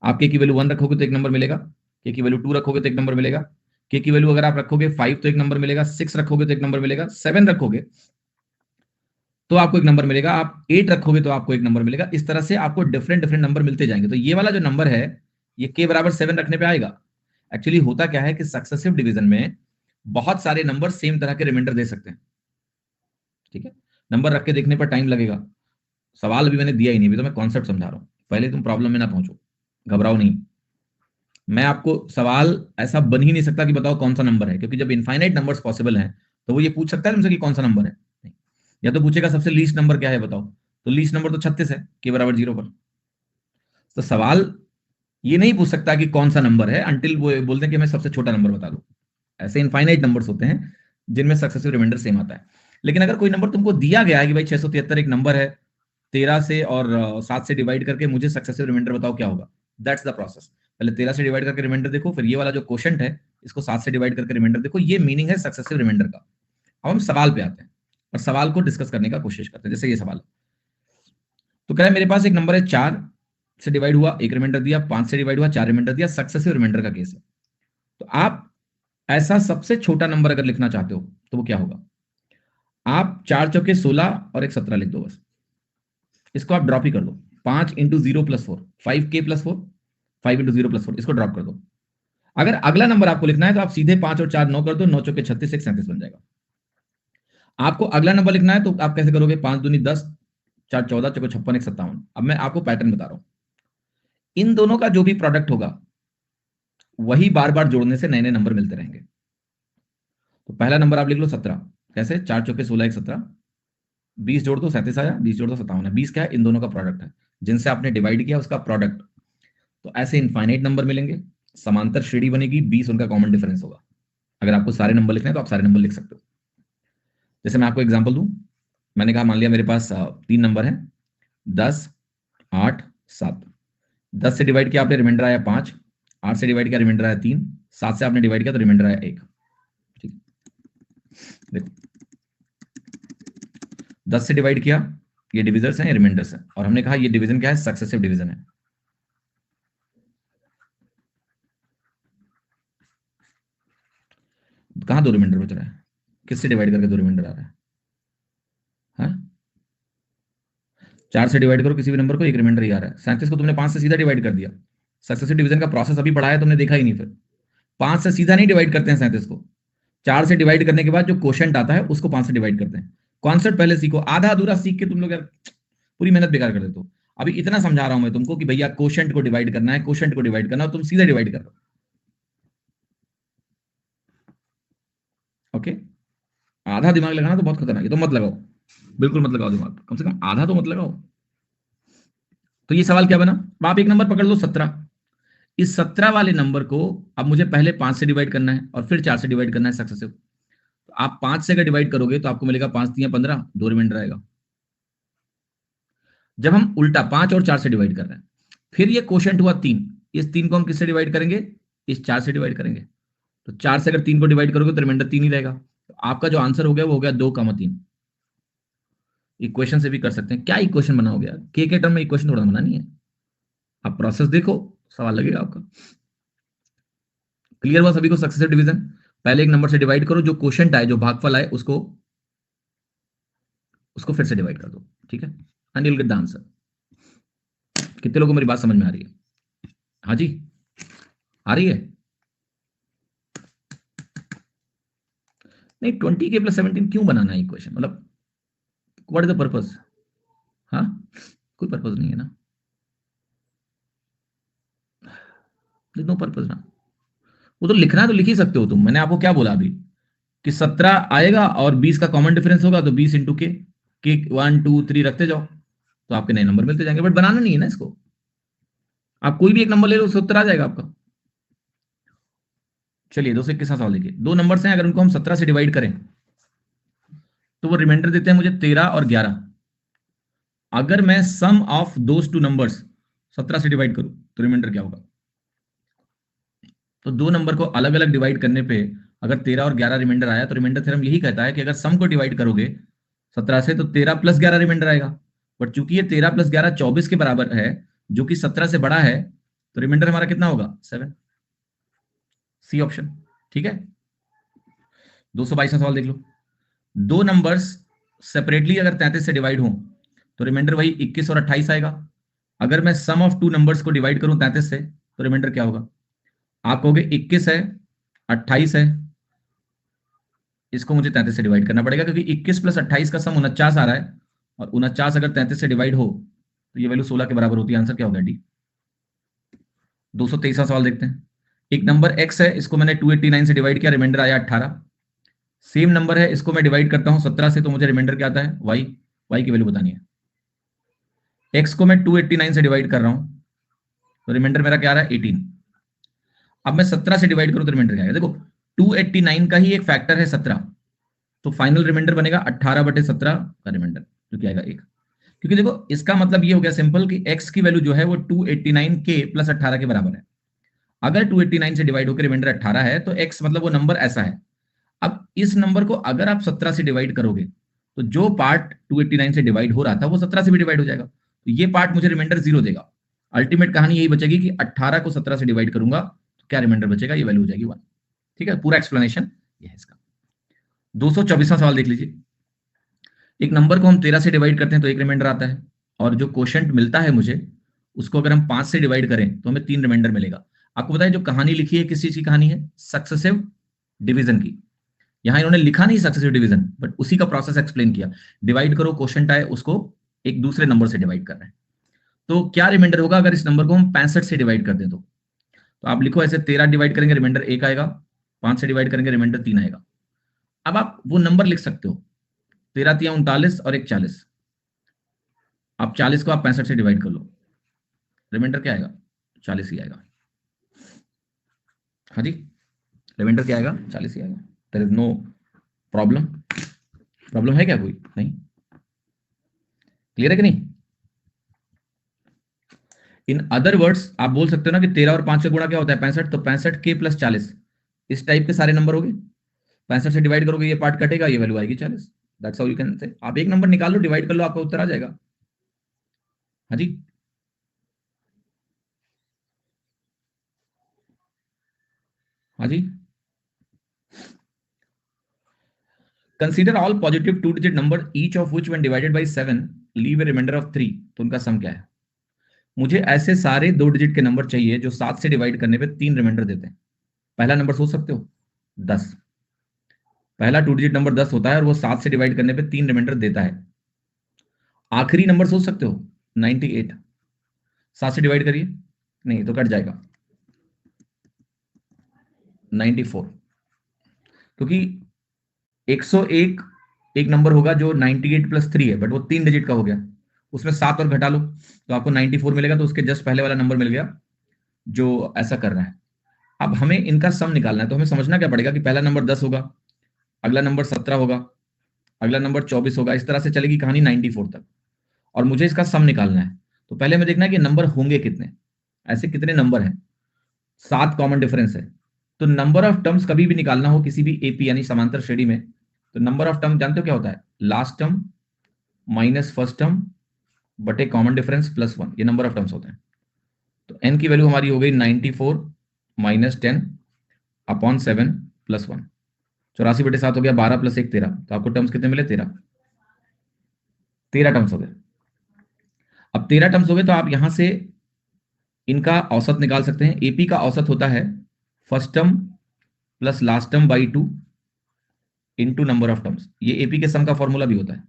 आप के की वैल्यू 1 रखोगे तो एक नंबर मिलेगा, के की वैल्यू 2 रखोगे तो एक नंबर मिलेगा, के की वैल्यू अगर आप रखोगे 5 तो एक नंबर मिलेगा, 6 रखोगे तो एक नंबर मिलेगा, 7 रखोगे तो आपको एक नंबर मिलेगा, आप 8 रखोगे तो आपको एक नंबर मिलेगा। इस तरह से आपको डिफरेंट डिफरेंट नंबर मिलते जाएंगे। तो ये वाला जो नंबर है, ये के बराबर 7 रखने पे आएगा। एक्चुअली होता क्या है कि सक्सेसिव डिवीजन में बहुत सारे नंबर सेम तरह के रिमाइंडर दे सकते हैं। ठीक है, नंबर रख के देखने पर टाइम लगेगा। सवाल अभी मैंने दिया ही नहीं, अभी तो मैं कॉन्सेप्ट समझा रहा हूं, पहले तुम प्रॉब्लम में ना पहुंचो, घबराओ नहीं। मैं आपको सवाल ऐसा बन ही नहीं सकता कि बताओ कौन सा नंबर है, क्योंकि जब इनफाइनाइट नंबर्स पॉसिबल हैं तो वो ये पूछ सकता है तुमसे कि कौन सा नंबर है, नहीं। या तो पूछेगा सबसे लीस्ट नंबर क्या है बताओ, तो लीस्ट नंबर तो 36 है के बराबर 0 पर। तो सवाल ये नहीं पूछ सकता कि कौन सा नंबर है अंटिल वो बोलते हैं कि हमें सबसे छोटा नंबर बता दो। ऐसे इनफाइनाइट नंबर्स होते हैं जिनमें सक्सेसिव रिमाइंडर सेम आता है। लेकिन अगर कोई नंबर तुमको दिया गया है कि भाई 673 एक नंबर है, 13 से और 7 से डिवाइड करके मुझे सक्सेसिव रिमाइंडर बताओ क्या होगा, दैट्स द प्रोसेस। पहले 13 से डिवाइड करके रिमाइंडर देखो, फिर ये वाला जो क्वोशंट है इसको 7 से डिवाइड करके रिमाइंडर देखो। ये मीनिंग है सक्सेसिव रिमाइंडर का। अब हम सवाल पे आते हैं और सवाल को डिस्कस करने का कोशिश करते हैं। जैसे ये सवाल, तो कह रहा है मेरे पास एक नंबर है 4 से डिवाइड हुआ, एक रिमाइंडर दिया, 5 से डिवाइड हुआ, 4 रिमाइंडर दिया, सक्सेसिव रिमाइंडर का केस है। तो आप ऐसा सबसे छोटा नंबर अगर लिखना चाहते हो तो वो क्या होगा, आप 4 चौके 16 और एक 17 लिख दो बस। इसको आप ड्रॉप ही कर दो, 5 इंटू 0+4, 5k+4, 5 इंटू 0+4, इसको ड्रॉप कर दो। अगर अगला नंबर आपको लिखना है तो आप सीधे 5 और 4 9 कर दो, 9 चौके 36, 37 बन जाएगा। आपको अगला नंबर लिखना है तो आप कैसे करोगे, 5 दूनी 10, 4 14, चौके 56, 1 57। अब मैं आपको पैटर्न बता रहा हूं, इन दोनों का जो भी प्रोडक्ट होगा वही बार बार जोड़ने से नए नए नंबर मिलते रहेंगे। तो पहला नंबर आप लिख लो 17, कैसे, 4 चौके 16 1 17, 20 जोड़ दो 37 आया, 20 जोड़ दो 57 है। 20 क्या है, इन दोनों का प्रोडक्ट है, जिनसे आपने डिवाइड किया उसका प्रोडक्ट। तो ऐसे इनफाइनाइट नंबर मिलेंगे, समांतर श्रेणी बनेगी, 20 उनका कॉमन डिफरेंस होगा। अगर आपको सारे नंबर लिखने हैं तो आप सारे नंबर लिख सकते हो। जैसे मैं आपको एग्जांपल दूं, मैंने कहा मान लिया मेरे पास 3 नंबर है, 10 8 7। 10 से डिवाइड किया आपने, रिमाइंडर आया 5, 8 से डिवाइड किया रिमाइंडर आया 3, 7 से आपने डिवाइड किया तो रिमाइंडर आया 1। ठीक, देखो 10 से डिवाइड किया, ये डिविजर्स हैं, ये रिमाइंडर्स हैं, और हमने कहा ये डिवीजन क्या है, सक्सेसिव डिवीजन है। कहां कहाँ 2 रिमाइंडर बच रहा है? किससे डिवाइड करके 2 रिमाइंडर आ रहा है? हाँ, 4 से डिवाइड करो किसी भी नंबर को, 1 रिमाइंडर ही आ रहा है। 37 को तुमने 5 से सीधा डिवाइड कर दिया। सक्सेसिव डिवीजन का प्रोसेस अभी पढ़ाया तुमने, देखा ही नहीं। फिर 5 से सीधा नहीं डिवाइड करते हैं 37 को। 4 से डिवाइड करने के बाद जो क्वोशंट आता है उसको 5 से डिवाइड करते हैं। कॉन्सेप्ट पहले सीखो, आधा अधूरा सीख के तुम लोग यार पूरी मेहनत बेकार कर देते हो। अभी इतना समझा रहा हूं मैं तुमको कि भैया क्वोशंट को डिवाइड करना है, क्वोशंट को डिवाइड करना है, और तुम सीधे डिवाइड कर रहे हो। ओके, आधा दिमाग लगाना तो बहुत खतरनाक है, तो मत लगाओ, बिल्कुल मत लगाओ दिमाग, कम से कम आधा तो मत लगाओ। तो ये सवाल क्या बना? अब आप एक नंबर पकड़ लो 17। इस 17 वाले नंबर को अब मुझे पहले 5 से डिवाइड करना है और फिर 4 से डिवाइड करना है सक्सेसिव। तो आप 5 से अगर डिवाइड करोगे तो आपको मिलेगा 5 3 15, 2 रिमाइंडर आएगा। जब हम उल्टा 5 और 4 से डिवाइड कर रहे हैं, फिर ये क्वोशंट हुआ 3, इस 3 को हम किससे डिवाइड करेंगे? इस 4 से डिवाइड करेंगे। तो 4 से अगर 3 को डिवाइड करोगे तो रिमाइंडर 3 ही रहेगा। तो आपका जो आंसर हो गया वो हो गया 2,3। इक्वेशन से भी कर सकते हैं। क्या इक्वेशन बनाओगे यार? के टर्म में इक्वेशन थोड़ा बनानी है। आप प्रोसेस देखो, सवाल लगेगा आपका। क्लियर हुआ सभी को? सक्सेसिव डिवीजन, पहले एक नंबर से डिवाइड करो, जो क्वोशंट आए, जो भागफल आए, उसको उसको फिर से डिवाइड कर दो, ठीक है, and you will get the answer. कितने लोगों को मेरी बात समझ में आ रही है? हाँ जी, आ रही है? नहीं, 20k + 17 क्यों बनाना है इक्वेशन? मतलब व्हाट इज द पर्पस? हाँ, कोई पर्पस नहीं है ना, नो पर्पस ना। वो तो लिखना है तो लिख ही सकते हो तुम। मैंने आपको क्या बोला अभी कि 17 आएगा और 20 का कॉमन डिफरेंस होगा, तो 20 इंटू के 1 2 3 रखते जाओ, तो आपके नए नंबर मिलते जाएंगे। बट बनाना नहीं है ना इसको। आप कोई भी एक नंबर ले लो, उससे उत्तर आ जाएगा आपका। चलिए दोस्तों, किस सवाल देखिए, दो नंबर्स हैं, अगर उनको हम 17 से डिवाइड करें तो वो रिमाइंडर देते हैं मुझे 13 और 11। अगर मैं सम ऑफ दोस टू नंबर्स 17 से डिवाइड करूं तो रिमाइंडर क्या होगा? तो दो नंबर को अलग अलग डिवाइड करने पे अगर 13 और 11 रिमाइंडर आया तो रिमाइंडर थ्योरम यही कहता है कि अगर सम को डिवाइड करोगे 17 से तो 13 + 11 रिमाइंडर आएगा। बट चूंकि ये 13 + 11 24 के बराबर है, जो कि 17 से बड़ा है, तो रिमाइंडर हमारा कितना होगा? 7। सी ऑप्शन, ठीक है। 222वां सवाल देख लो। दो नंबर्स सेपरेटली अगर 33 से डिवाइड हो तो रिमाइंडर वही 21 और 28 आएगा। अगर मैं सम ऑफ टू नंबर्स को डिवाइड करूं 33 से तो रिमाइंडर क्या होगा? आप कहोगे 21 है, 28 है, इसको मुझे 33 से डिवाइड करना पड़ेगा, क्योंकि 21 + 28 का सम 49 आ रहा है, और 49 अगर 33 से डिवाइड हो तो ये वैल्यू 16 के बराबर होती है। आंसर क्या होगा? डी। 223वां सवाल देखते हैं। एक नंबर x है, इसको मैंने 289 से डिवाइड किया, रिमाइंडर आया 18। सेम नंबर है, इसको मैं डिवाइड करता हूं 17 से, तो मुझे रिमाइंडर क्या आता है? y की वैल्यू बतानी है। x को मैं 289 से डिवाइड कर रहा हूं तो रिमाइंडर मेरा क्या आ रहा है? 18। अब मैं 17 से डिवाइड करूं तो रिमाइंडर क्या आएगा? देखो, 289 का ही एक फैक्टर है 17, तो फाइनल रिमाइंडर बनेगा 18/17 का रिमाइंडर, जो कि आएगा 1। क्योंकि देखो, इसका मतलब ये हो गया सिंपल कि x की वैल्यू जो है वो 289k + 18 के बराबर है। अगर 289 से डिवाइड होकर रिमाइंडर 18 है तो x मतलब वो नंबर ऐसा है। अब इस नंबर को अगर आप 17 से डिवाइड करोगे तो जो पार्ट 289 से डिवाइड हो रहा था वो 17 से भी डिवाइड हो जाएगा, तो ये पार्ट मुझे रिमाइंडर 0 देगा। अल्टीमेट कहानी यही बचेगी कि 18 को 17 से डिवाइड करूंगा तो क्या रिमाइंडर बचेगा? ये वैल्यू हो जाएगी 1। ठीक है, पूरा एक्सप्लेनेशन ये है इसका। 224वां सवाल देख लीजिए। एक नंबर को हम 13 से डिवाइड करते हैं तो एक रिमाइंडर आता है, और जो क्वोशंट मिलता है मुझे, उसको अगर हम 5 से डिवाइड करें तो हमें 3 रिमाइंडर मिलेगा। आपको बताया जो कहानी लिखी है किस चीज की कहानी है? सक्सेसिव डिवीजन की। यहां इन्होंने लिखा नहीं सक्सेसिव डिवीजन, बट उसी का प्रोसेस एक्सप्लेन किया। डिवाइड करो, क्वोशंट आए, उसको एक दूसरे नंबर से डिवाइड कर रहे हैं। तो क्या रिमाइंडर होगा अगर इस नंबर को हम 65 से डिवाइड कर दें तो आप लिखो ऐसे, 13 डिवाइड करेंगे रिमाइंडर 1 आएगा, 5 से डिवाइड करेंगे रिमाइंडर 3 आएगा। अब आप वो नंबर लिख सकते हो, 13 3 39 और 1 40। आप 40 को आप 65 से डिवाइड कर लो, रिमाइंडर क्या आएगा? 40 ही आएगा। हाँ जी, रिमाइंडर क्या आएगा? 40 ही आएगा। There is no problem. Problem है क्या कोई? नहीं, क्लियर है कि नहीं? इन अदर वर्ड्स आप बोल सकते हो ना कि 13 और 5 का गुणा क्या होता है? 65। तो 65k + 40, इस टाइप के सारे नंबर हो गए। 65 से डिवाइड करोगे, ये पार्ट कटेगा, ये वैल्यू आएगी 40। That's how you can say. आप एक नंबर निकाल लो, डिवाइड कर लो, आपका उत्तर आ जाएगा। हाँ जी, हाँ जी। Consider all positive 2 digit number each of which when divided by 7 leave a remainder of 3, तो उनका सम क्या है? मुझे ऐसे सारे 2 डिजिट के नंबर चाहिए जो 7 से डिवाइड करने पे 3 रिमाइंडर देते हैं। पहला नंबर सोच सकते हो, 10। पहला 2 डिजिट नंबर 10 होता है और वो 7 से डिवाइड करने पे 3 रिमाइंडर देता है। आखिरी नंबर सोच सकते हो, 98। 7 से डिवाइड करिए, नहीं तो कट जाएगा, 94। क्योंकि 101 एक नंबर होगा जो 98 प्लस 3 है, बट वो 3 डिजिट का हो गया, उसमें 7 और घटा लो तो आपको 94 मिलेगा, तो उसके जस्ट पहले वाला नंबर मिल गया जो ऐसा कर रहा है। अब हमें इनका सम निकालना है, तो हमें समझना क्या पड़ेगा कि पहला नंबर 10 होगा, अगला नंबर 17 होगा, अगला नंबर 24 होगा, इस तरह से चलेगी कहानी 94 तक, और मुझे इसका सम निकालना है। तो पहले हमें देखना है कि नंबर होंगे कितने, ऐसे कितने नंबर हैं। 7 कॉमन डिफरेंस है, तो नंबर ऑफ टर्म्स कभी भी निकालना हो किसी भी एपी यानी समांतर श्रेणी में, तो नंबर ऑफ टर्म जानते हो क्या होता है? Last term minus first term बटे कॉमन डिफरेंस प्लस 1, ये नंबर ऑफ टर्म्स होते हैं। तो एन की वैल्यू हमारी हो गई 94 माइनस 10 अपॉन 7 प्लस 1, 84 बटे 7 हो गया, 12 प्लस 1 13, तो आपको टर्म्स कितने मिले? 13। 13 टर्म्स हो गए। अब 13 टर्म्स हो गए तो आप यहां से इनका औसत निकाल सकते हैं। एपी का औसत होता है first term plus last term by 2 into number of terms. ये एपी के सम का फॉर्मूला भी होता है,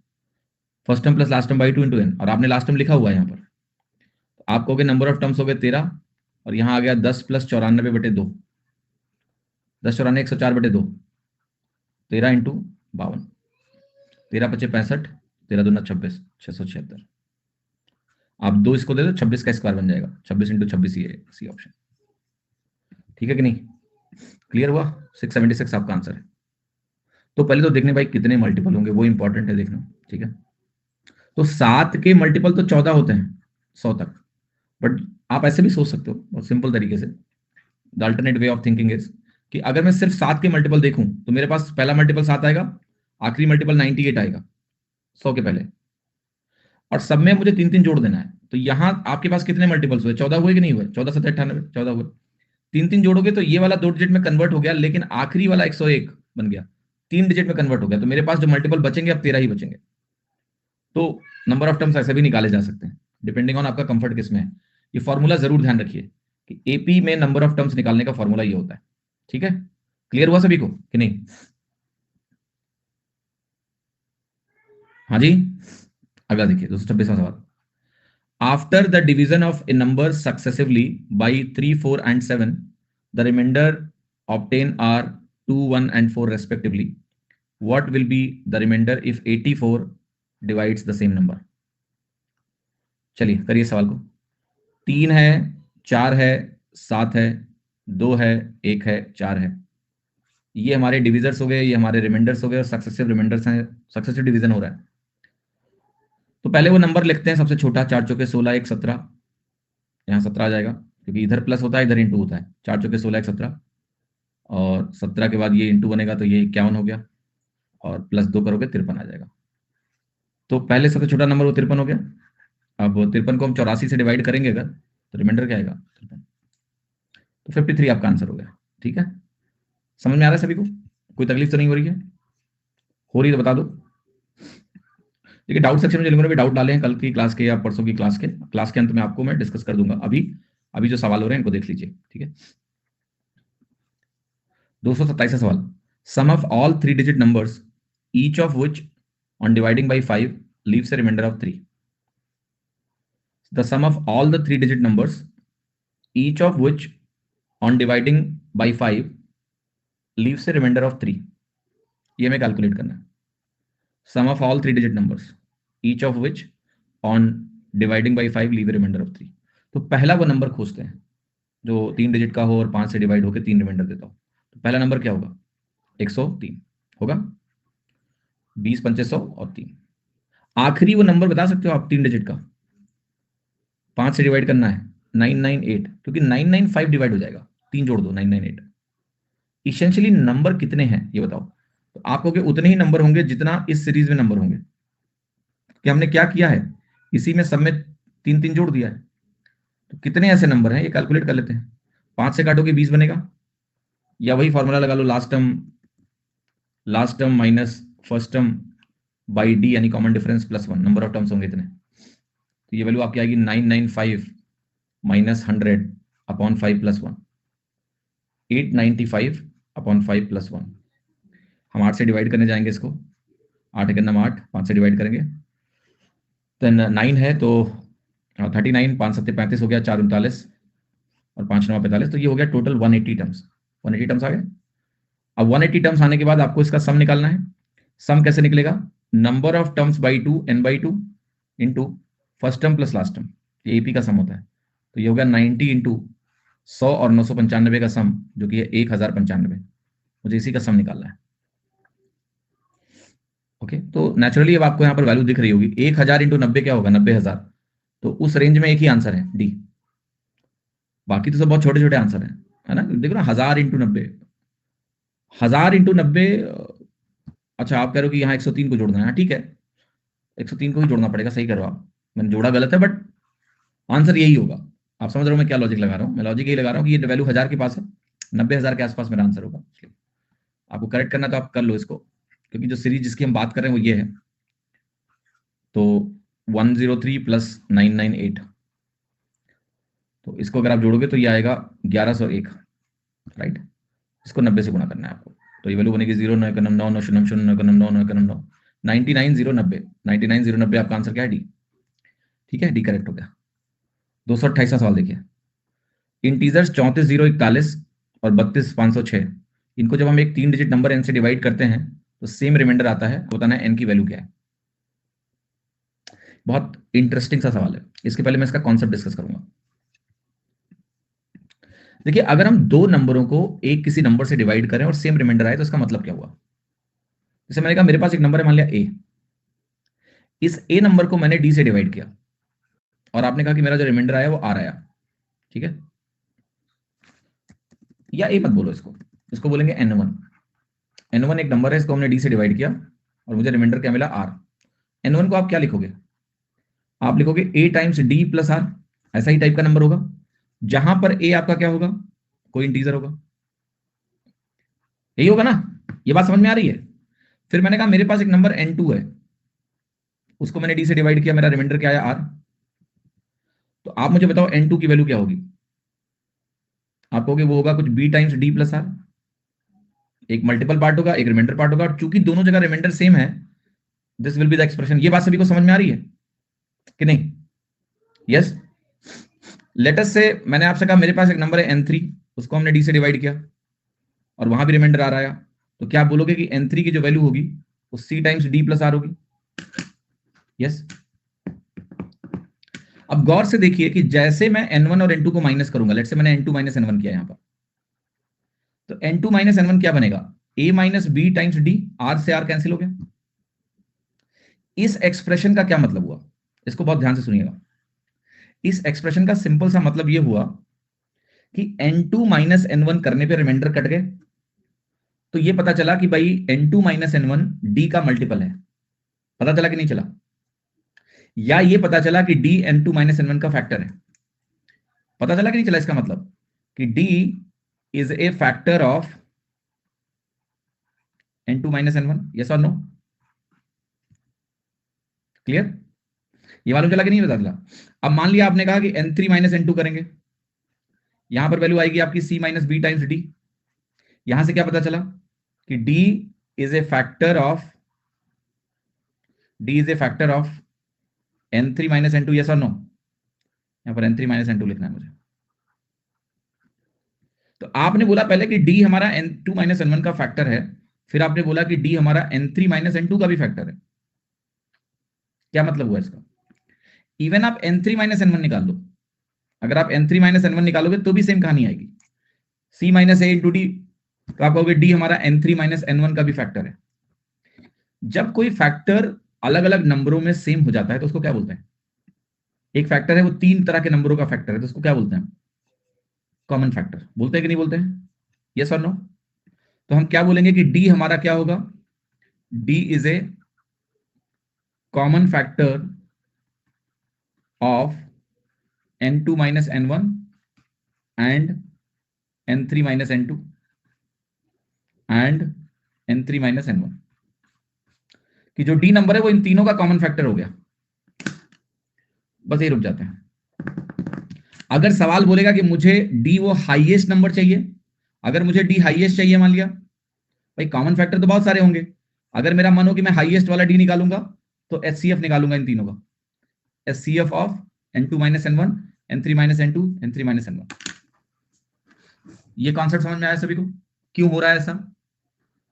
first term plus last term by 2 into n, और आपने लास्ट टर्म लिखा हुआ है यहाँ पर। तो आप कहोगे नंबर ऑफ टर्म्स हो गए 13, और यहां आ गया 10 प्लस 94 बटे 2, 10 94 104 बटे 2, 13 इंटू 52, 13 पचे 65, 13 दूना 26, 676। आप 2 इसको दे दो, 26 का स्क्वायर बन जाएगा, 26 इंटू 26, ये सी ऑप्शन। ठीक है कि नहीं? क्लियर हुआ? 676 आपका आंसर है। तो पहले तो देखने भाई कितने मल्टीपल होंगे, वो इंपॉर्टेंट है देखना। ठीक है, तो 7 के मल्टीपल तो 14 होते हैं 100 तक, बट आप ऐसे भी सोच सकते हो बहुत सिंपल तरीके से। The alternate way of thinking is कि अगर मैं सिर्फ 7 के मल्टीपल देखूं तो मेरे पास पहला मल्टीपल 7 आएगा, आखिरी मल्टीपल 98 आएगा 100 के पहले, और सब में मुझे 3 3 जोड़ देना है। तो यहां आपके पास कितने मल्टीपल्स हुए? 14 हुए कि नहीं हुए? 14 7 98, 14 हुए। 3 3 जोड़ोगे तो ये वाला 2 डिजिट में कन्वर्ट हो गया, लेकिन आखिरी वाला 101 बन गया, 3 डिजिट में कन्वर्ट हो गया। तो मेरे पास जो मल्टीपल बचेंगे अब 13 ही बचेंगे। तो नंबर ऑफ टर्म्स ऐसे भी निकाले जा सकते हैं, डिपेंडिंग ऑन आपका कंफर्ट किसमें है। ये फॉर्मूला जरूर ध्यान रखिए कि एपी में नंबर ऑफ टर्म्स निकालने का फॉर्मूला ये होता है। ठीक है, क्लियर हुआ सभी को कि नहीं? हाँ जी, अगला देखिए 226वां सवाल। After the division of a number successively by 3 4 and 7 the reminder obtain are 2 1 and 4 respectively, what will be the remainder if 84 divides the same number? चलिए करिए सवाल को। 3 है, 4 है, 7 है, 2 है, 1 है, 4 है, ये हमारे डिविजर्स हो गए, ये हमारे रिमाइंडर्स हो गए, और सक्सेसिव रिमाइंडर्स हैं, सक्सेसिव डिवीजन हो रहा है। तो पहले वो नंबर लिखते हैं, सबसे छोटा 4 चौके 16 1 17, यहाँ 17 आ जाएगा क्योंकि इधर प्लस होता है इधर इंटू होता है। 4 चौके 16 1 17, और 17 के बाद ये इंटू बनेगा तो ये 51 हो गया, और प्लस 2 करोगे 53 आ जाएगा। तो पहले सबसे छोटा नंबर वो 53 हो गया। अब 53 को हम 84 से डिवाइड करेंगे अगर, तो रिमाइंडर क्या आएगा? 53। तो 53 आपका आंसर हो गया। ठीक है, समझ में आ रहा है सभी को? कोई तकलीफ तो नहीं हो रही है? हो रही है तो बता दो। देखिए डाउट सेक्शन में जिन लोगों ने भी डाउट डाले हैं कल की क्लास के या परसों की क्लास के अंत में आपको मैं डिस्कस कर दूंगा। अभी जो सवाल हो रहे हैं इनको देख लीजिए। ठीक है, 227 सवाल। Sum of all 3 digit numbers each of which on dividing by 5 leaves a remainder of 3। The sum of all the 3 digit numbers, each of which on dividing by 5 leaves a remainder of 3. ये हमें calculate करना है। Sum of all 3 digit numbers, each of which on dividing by 5 leave a remainder of 3. तो पहला वो number खोजते हैं जो 3 डिजिट का हो और 5 से डिवाइड होकर 3 रिमाइंडर देता हो। तो पहला नंबर क्या होगा? 103 होगा, 20 पंचे 100 और 3। आखिरी वो नंबर बता सकते हो आप 3 डिजिट का? 5 से डिवाइड करना है, 998, क्योंकि 995 डिवाइड हो जाएगा, 3 जोड़ दो 998। इसेंशियली नंबर कितने हैं ये बताओ? तो आप कहोगे उतने ही नंबर होंगे जितना इस सीरीज में नंबर होंगे, कि हमने क्या किया है, इसी में सब में 3 3 जोड़ दिया है। तो कितने ऐसे नंबर हैं ये कैलकुलेट कर लेते हैं। 5 से काटोगे 20 बनेगा, या वही फॉर्मूला लगा लो, last term minus first term by D यानी common difference plus 1, number of terms होंगे इतने, तो ये वैल्यू आपकी आएगी 995 minus 100 upon 5 plus 1, 895 upon 5 plus 1। हम 8 से डिवाइड करने जाएंगे इसको, 8 एक नंबर 8, 5 से डिवाइड करेंगे तो 9 है तो 39, 5 7 35 हो गया, 4 39 और 5 9 45, तो ये हो गया टोटल 180 टर्म्स। 180 टर्म्स आ गए। अब 180 टर्म्स आने के बाद आपको इसका सम निकालना है। सम कैसे निकलेगा? Number of terms by 2 n/2 into first term plus last term, ये एपी का सम होता है। तो ये होगा 90 इंटू 100 और 995 का सम, जो कि है 1095। मुझे इसी का सम निकालना है। ओके, तो नेचुरली अब आपको यहां पर वैल्यू दिख रही होगी। 1000 इंटू 90 क्या होगा? 90,000। तो उस रेंज में एक ही आंसर है, डी। बाकी तो सब बहुत छोटे छोटे आंसर है ना। देखो ना, 1000 इंटू 90, 1000 इंटू 90। अच्छा, आप कह रहे हो कि यहाँ 103 को जोड़ना है। हाँ, ठीक है, 103 को ही जोड़ना पड़ेगा, सही कर रहे हो आप। मैंने जोड़ा गलत है, बट आंसर यही होगा। आप समझ रहे हो मैं क्या लॉजिक लगा रहा हूँ? मैं लॉजिक यही लगा रहा हूँ कि ये वैल्यू 1000 के पास है, 90,000 के आसपास मेरा आंसर होगा। आपको करेक्ट करना तो आप कर लो इसको, क्योंकि जो सीरीज जिसकी हम बात कर रहे हैं वो ये है। तो 103 प्लस 998, तो इसको अगर आप जोड़ोगे तो ये आएगा 1101, राइट। इसको 90 से गुणा करना है आपको, तो ये वैल्यू बनेगी 0 9 9 9 9 0 0 9 9 9 9 9 99090, 99090 आपका आंसर क्या है? डी। ठीक है, डी करेक्ट हो गया। 228वां सवाल देखिए। इंटीजर्स 34,041 और 32,506, इनको जब हम एक 3 डिजिट नंबर एन से डिवाइड करते हैं तो सेम रिमाइंडर आता है। बताना है एन की वैल्यू क्या है। बहुत इंटरेस्टिंग सा सवाल है। इसके पहले मैं इसका कॉन्सेप्ट डिस्कस करूंगा। देखिए, अगर हम दो नंबरों को एक किसी नंबर से डिवाइड करें और सेम रिमाइंडर आए तो इसका मतलब क्या हुआ? जैसे मैंने कहा मेरे पास एक नंबर है, मान लिया ए। इस ए नंबर को मैंने डी से डिवाइड किया और आपने कहा कि मेरा जो रिमाइंडर आया वो आर आया, ठीक है। या ए मत बोलो इसको, इसको बोलेंगे n1। n1 एक नंबर है, इसको हमने डी से डिवाइड किया और मुझे रिमाइंडर क्या मिला? आर। n1 को आप क्या लिखोगे? आप लिखोगे a times D plus R. ऐसा ही टाइप का नंबर होगा, जहां पर a आपका क्या होगा? कोई इंटीजर होगा। यही होगा ना? ये बात समझ में आ रही है? फिर मैंने कहा मेरे पास एक नंबर n2 है, उसको मैंने डी से डिवाइड किया, मेरा रिमाइंडर क्या आया? आर। तो आप मुझे बताओ n2 की वैल्यू क्या होगी? आप कहोगे वो होगा कुछ b times D plus R. एक मल्टीपल पार्ट होगा, एक रिमाइंडर पार्ट होगा, और चूंकि दोनों जगह रिमाइंडर सेम है, this will be the expression. ये बात सभी को समझ में आ रही है कि नहीं? यस। लेट अस से मैंने आपसे कहा मेरे पास एक नंबर है n3, उसको हमने डी से डिवाइड किया और वहां भी रिमाइंडर आ रहा है, तो क्या आप बोलोगे कि n3 की जो वैल्यू होगी वो c times D plus R होगी? यस। अब गौर से देखिए कि जैसे मैं n1 और n2 को माइनस करूंगा, लेट से मैंने n2 माइनस n1 किया यहां पर, तो n2 माइनस n1 क्या बनेगा? a minus B times D. R से आर कैंसिल हो गया। इस एक्सप्रेशन का क्या मतलब हुआ? इसको बहुत ध्यान से सुनिएगा। इस एक्सप्रेशन का सिंपल सा मतलब यह हुआ कि n2 माइनस n1 करने पे रिमाइंडर कट गए, तो ये पता चला कि भाई n2 माइनस n1 d का मल्टीपल है। पता चला कि नहीं चला? या ये पता चला कि d n2 माइनस n1 का फैक्टर है। पता चला कि नहीं चला? इसका मतलब कि d is a factor of n2 minus n1। Yes और नो? क्लियर? ये मालूम चला कि नहीं पता चला? अब मान लिया आपने कहा कि n3 माइनस n2 करेंगे, यहां पर वैल्यू आएगी आपकी c minus B times D. यहां से क्या पता चला कि d is a factor of n3 minus n2। Yes और नो? यहां पर n3 माइनस n2 लिखना है मुझे। तो आपने बोला पहले कि d हमारा n2 माइनस n1 का फैक्टर है, फिर आपने बोला कि d हमारा n3 माइनस n2 का भी फैक्टर है। क्या मतलब हुआ इसका? इवन आप n3 माइनस n1 निकाल लो, अगर आप n3 माइनस n1 निकालोगे तो भी सेम कहानी आएगी, c माइनस ए इंटू डी। तो आप कहोगे d हमारा n3 माइनस n1 का भी फैक्टर है। जब कोई फैक्टर अलग अलग नंबरों में सेम हो जाता है तो उसको क्या बोलते हैं? एक फैक्टर है वो 3 तरह के नंबरों का फैक्टर है, तो उसको क्या बोलते हैं? Common factor. बोलते हैं कि नहीं बोलते हैं? यस और नो? तो हम क्या बोलेंगे कि d हमारा क्या होगा? d is A common factor of n2 minus n1 and n3 minus n2 and n3 minus n1। कि जो डी नंबर है वो इन तीनों का कॉमन फैक्टर हो गया। बस यही रुक जाते हैं। अगर सवाल बोलेगा कि मुझे डी वो हाईएस्ट नंबर चाहिए, अगर मुझे डी हाईएस्ट चाहिए, मान लिया भाई कॉमन फैक्टर तो बहुत सारे होंगे, अगर मेरा मन हो कि मैं हाईएस्ट वाला डी निकालूंगा तो एचसीएफ निकालूंगा इन तीनों का, HCF of n2 minus n1, n3 minus n2, n3 minus n1। ये कॉन्सेप्ट समझ में आया सभी को क्यों हो रहा है ऐसा?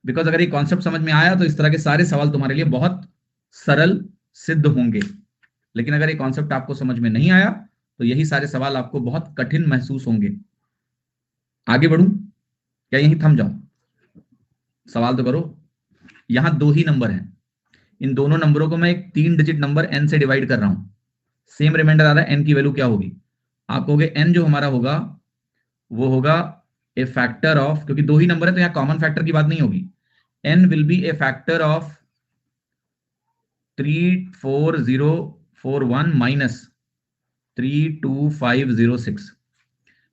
बिकॉज अगर ये कॉन्सेप्ट समझ में आया तो इस तरह के सारे सवाल तुम्हारे लिए बहुत सरल सिद्ध होंगे, लेकिन अगर ये कॉन्सेप्ट आपको समझ में नहीं आया तो यही सारे सवाल आपको बहुत कठिन महसूस होंगे। आगे बढ़ूं या यहीं थम जाऊं? सवाल तो करो। यहां दो ही नंबर हैं, इन दोनों नंबरों को मैं एक 3 डिजिट नंबर n से डिवाइड कर रहा हूं। सेम रिमाइंडर आ रहा है, n की वैल्यू क्या होगी? आप कहोगे n जो हमारा होगा वो होगा ए फैक्टर ऑफ, क्योंकि दो ही नंबर है तो यहां कॉमन फैक्टर की बात नहीं होगी, n will be A factor of 34041 minus 32506।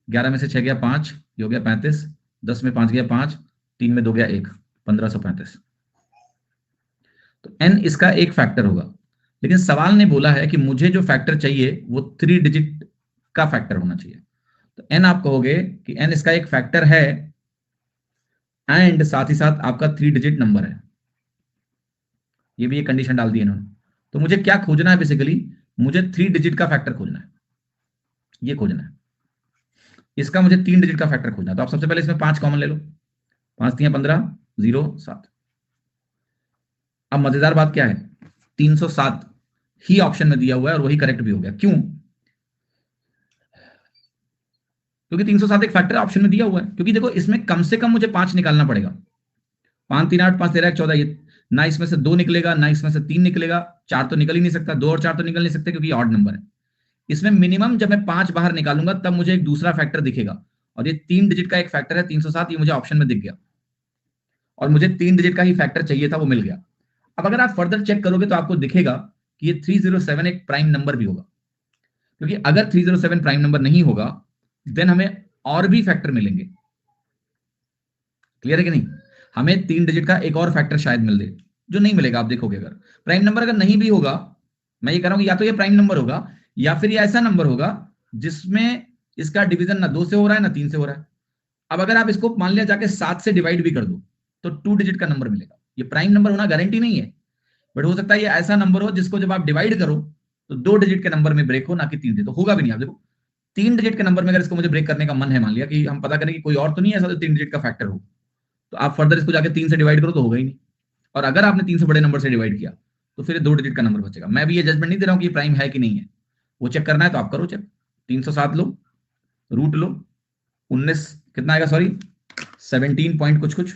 11 में से 6 गया 5, ये हो गया 35, 10 में 5 गया 5, 3 में 2 गया 1, 1535। तो n इसका एक फैक्टर होगा, लेकिन सवाल ने बोला है कि मुझे जो फैक्टर चाहिए वो 3 डिजिट का फैक्टर होना चाहिए। तो n आप कहोगे कि n इसका एक फैक्टर है एंड साथ ही साथ आपका 3 डिजिट नंबर है, ये भी एक कंडीशन डाल दी इन्होंने। तो मुझे क्या खोजना है? बेसिकली मुझे 3 डिजिट का फैक्टर खोजना है, ये खोजना है, इसका मुझे 3 डिजिट का फैक्टर खोजना है। तो आप सबसे पहले इसमें 5 कॉमन ले लो, 5 3 15, 0 7। अब मजेदार बात क्या है, 307 ही ऑप्शन में दिया हुआ है और वही करेक्ट भी हो गया। क्यों? क्योंकि 307 एक फैक्टर ऑप्शन में दिया हुआ है। क्योंकि देखो इसमें कम से कम मुझे 5 निकालना पड़ेगा, 5 3 8 5 13 1 14, ये ना इसमें से 2 निकलेगा ना इसमें से 3 निकलेगा, 4 तो निकल ही नहीं सकता, 2 और 4 तो निकल नहीं सकते क्योंकि ऑड नंबर है। इसमें मिनिमम जब मैं 5 बाहर निकालूंगा तब मुझे एक दूसरा फैक्टर दिखेगा, और ये 3 डिजिट का एक फैक्टर है 307, ये मुझे ऑप्शन में दिख गया और मुझे 3 डिजिट का ही फैक्टर चाहिए था, वो मिल गया। अब अगर आप फर्दर चेक करोगे तो आपको दिखेगा कि ये 307 एक प्राइम नंबर भी होगा, क्योंकि अगर 307 प्राइम नंबर नहीं होगा देन हमें और भी फैक्टर मिलेंगे। क्लियर है कि नहीं? हमें 3 डिजिट का एक और फैक्टर शायद मिल दे, जो नहीं मिलेगा। आप देखोगे अगर प्राइम नंबर अगर नहीं भी होगा, मैं ये कह रहा हूं या तो ये प्राइम नंबर होगा या फिर ये ऐसा नंबर होगा जिसमें इसका डिवीजन ना 2 से हो रहा है ना 3 से हो रहा है। अब अगर आप इसको मान लिया जाके 7 से डिवाइड भी कर दो तो 2 डिजिट का नंबर मिलेगा। ये प्राइम नंबर होना गारंटी नहीं है, बट हो सकता है ये ऐसा नंबर हो जिसको जब आप डिवाइड करो तो 2 डिजिट के नंबर में ब्रेक हो, ना कि 3 डिजिट। तो होगा भी नहीं। आप देखो 3 डिजिट के नंबर में अगर इसको मुझे ब्रेक करने का मन है, मान लिया कि हम पता करें कि कोई और तो नहीं है ऐसा जो 3 डिजिट का फैक्टर हो, तो आप फर्दर इसको जाके 3 से डिवाइड करो तो होगा ही नहीं। और अगर आपने 3 से बड़े नंबर से डिवाइड किया तो फिर 2 डिजिट का नंबर बचेगा। मैं भी ये जजमेंट नहीं दे रहा हूं कि प्राइम है कि नहीं है, वो चेक करना है तो आप करो चेक। 307 लो, रूट लो, 19 कितना आएगा, सॉरी 17 पॉइंट कुछ कुछ।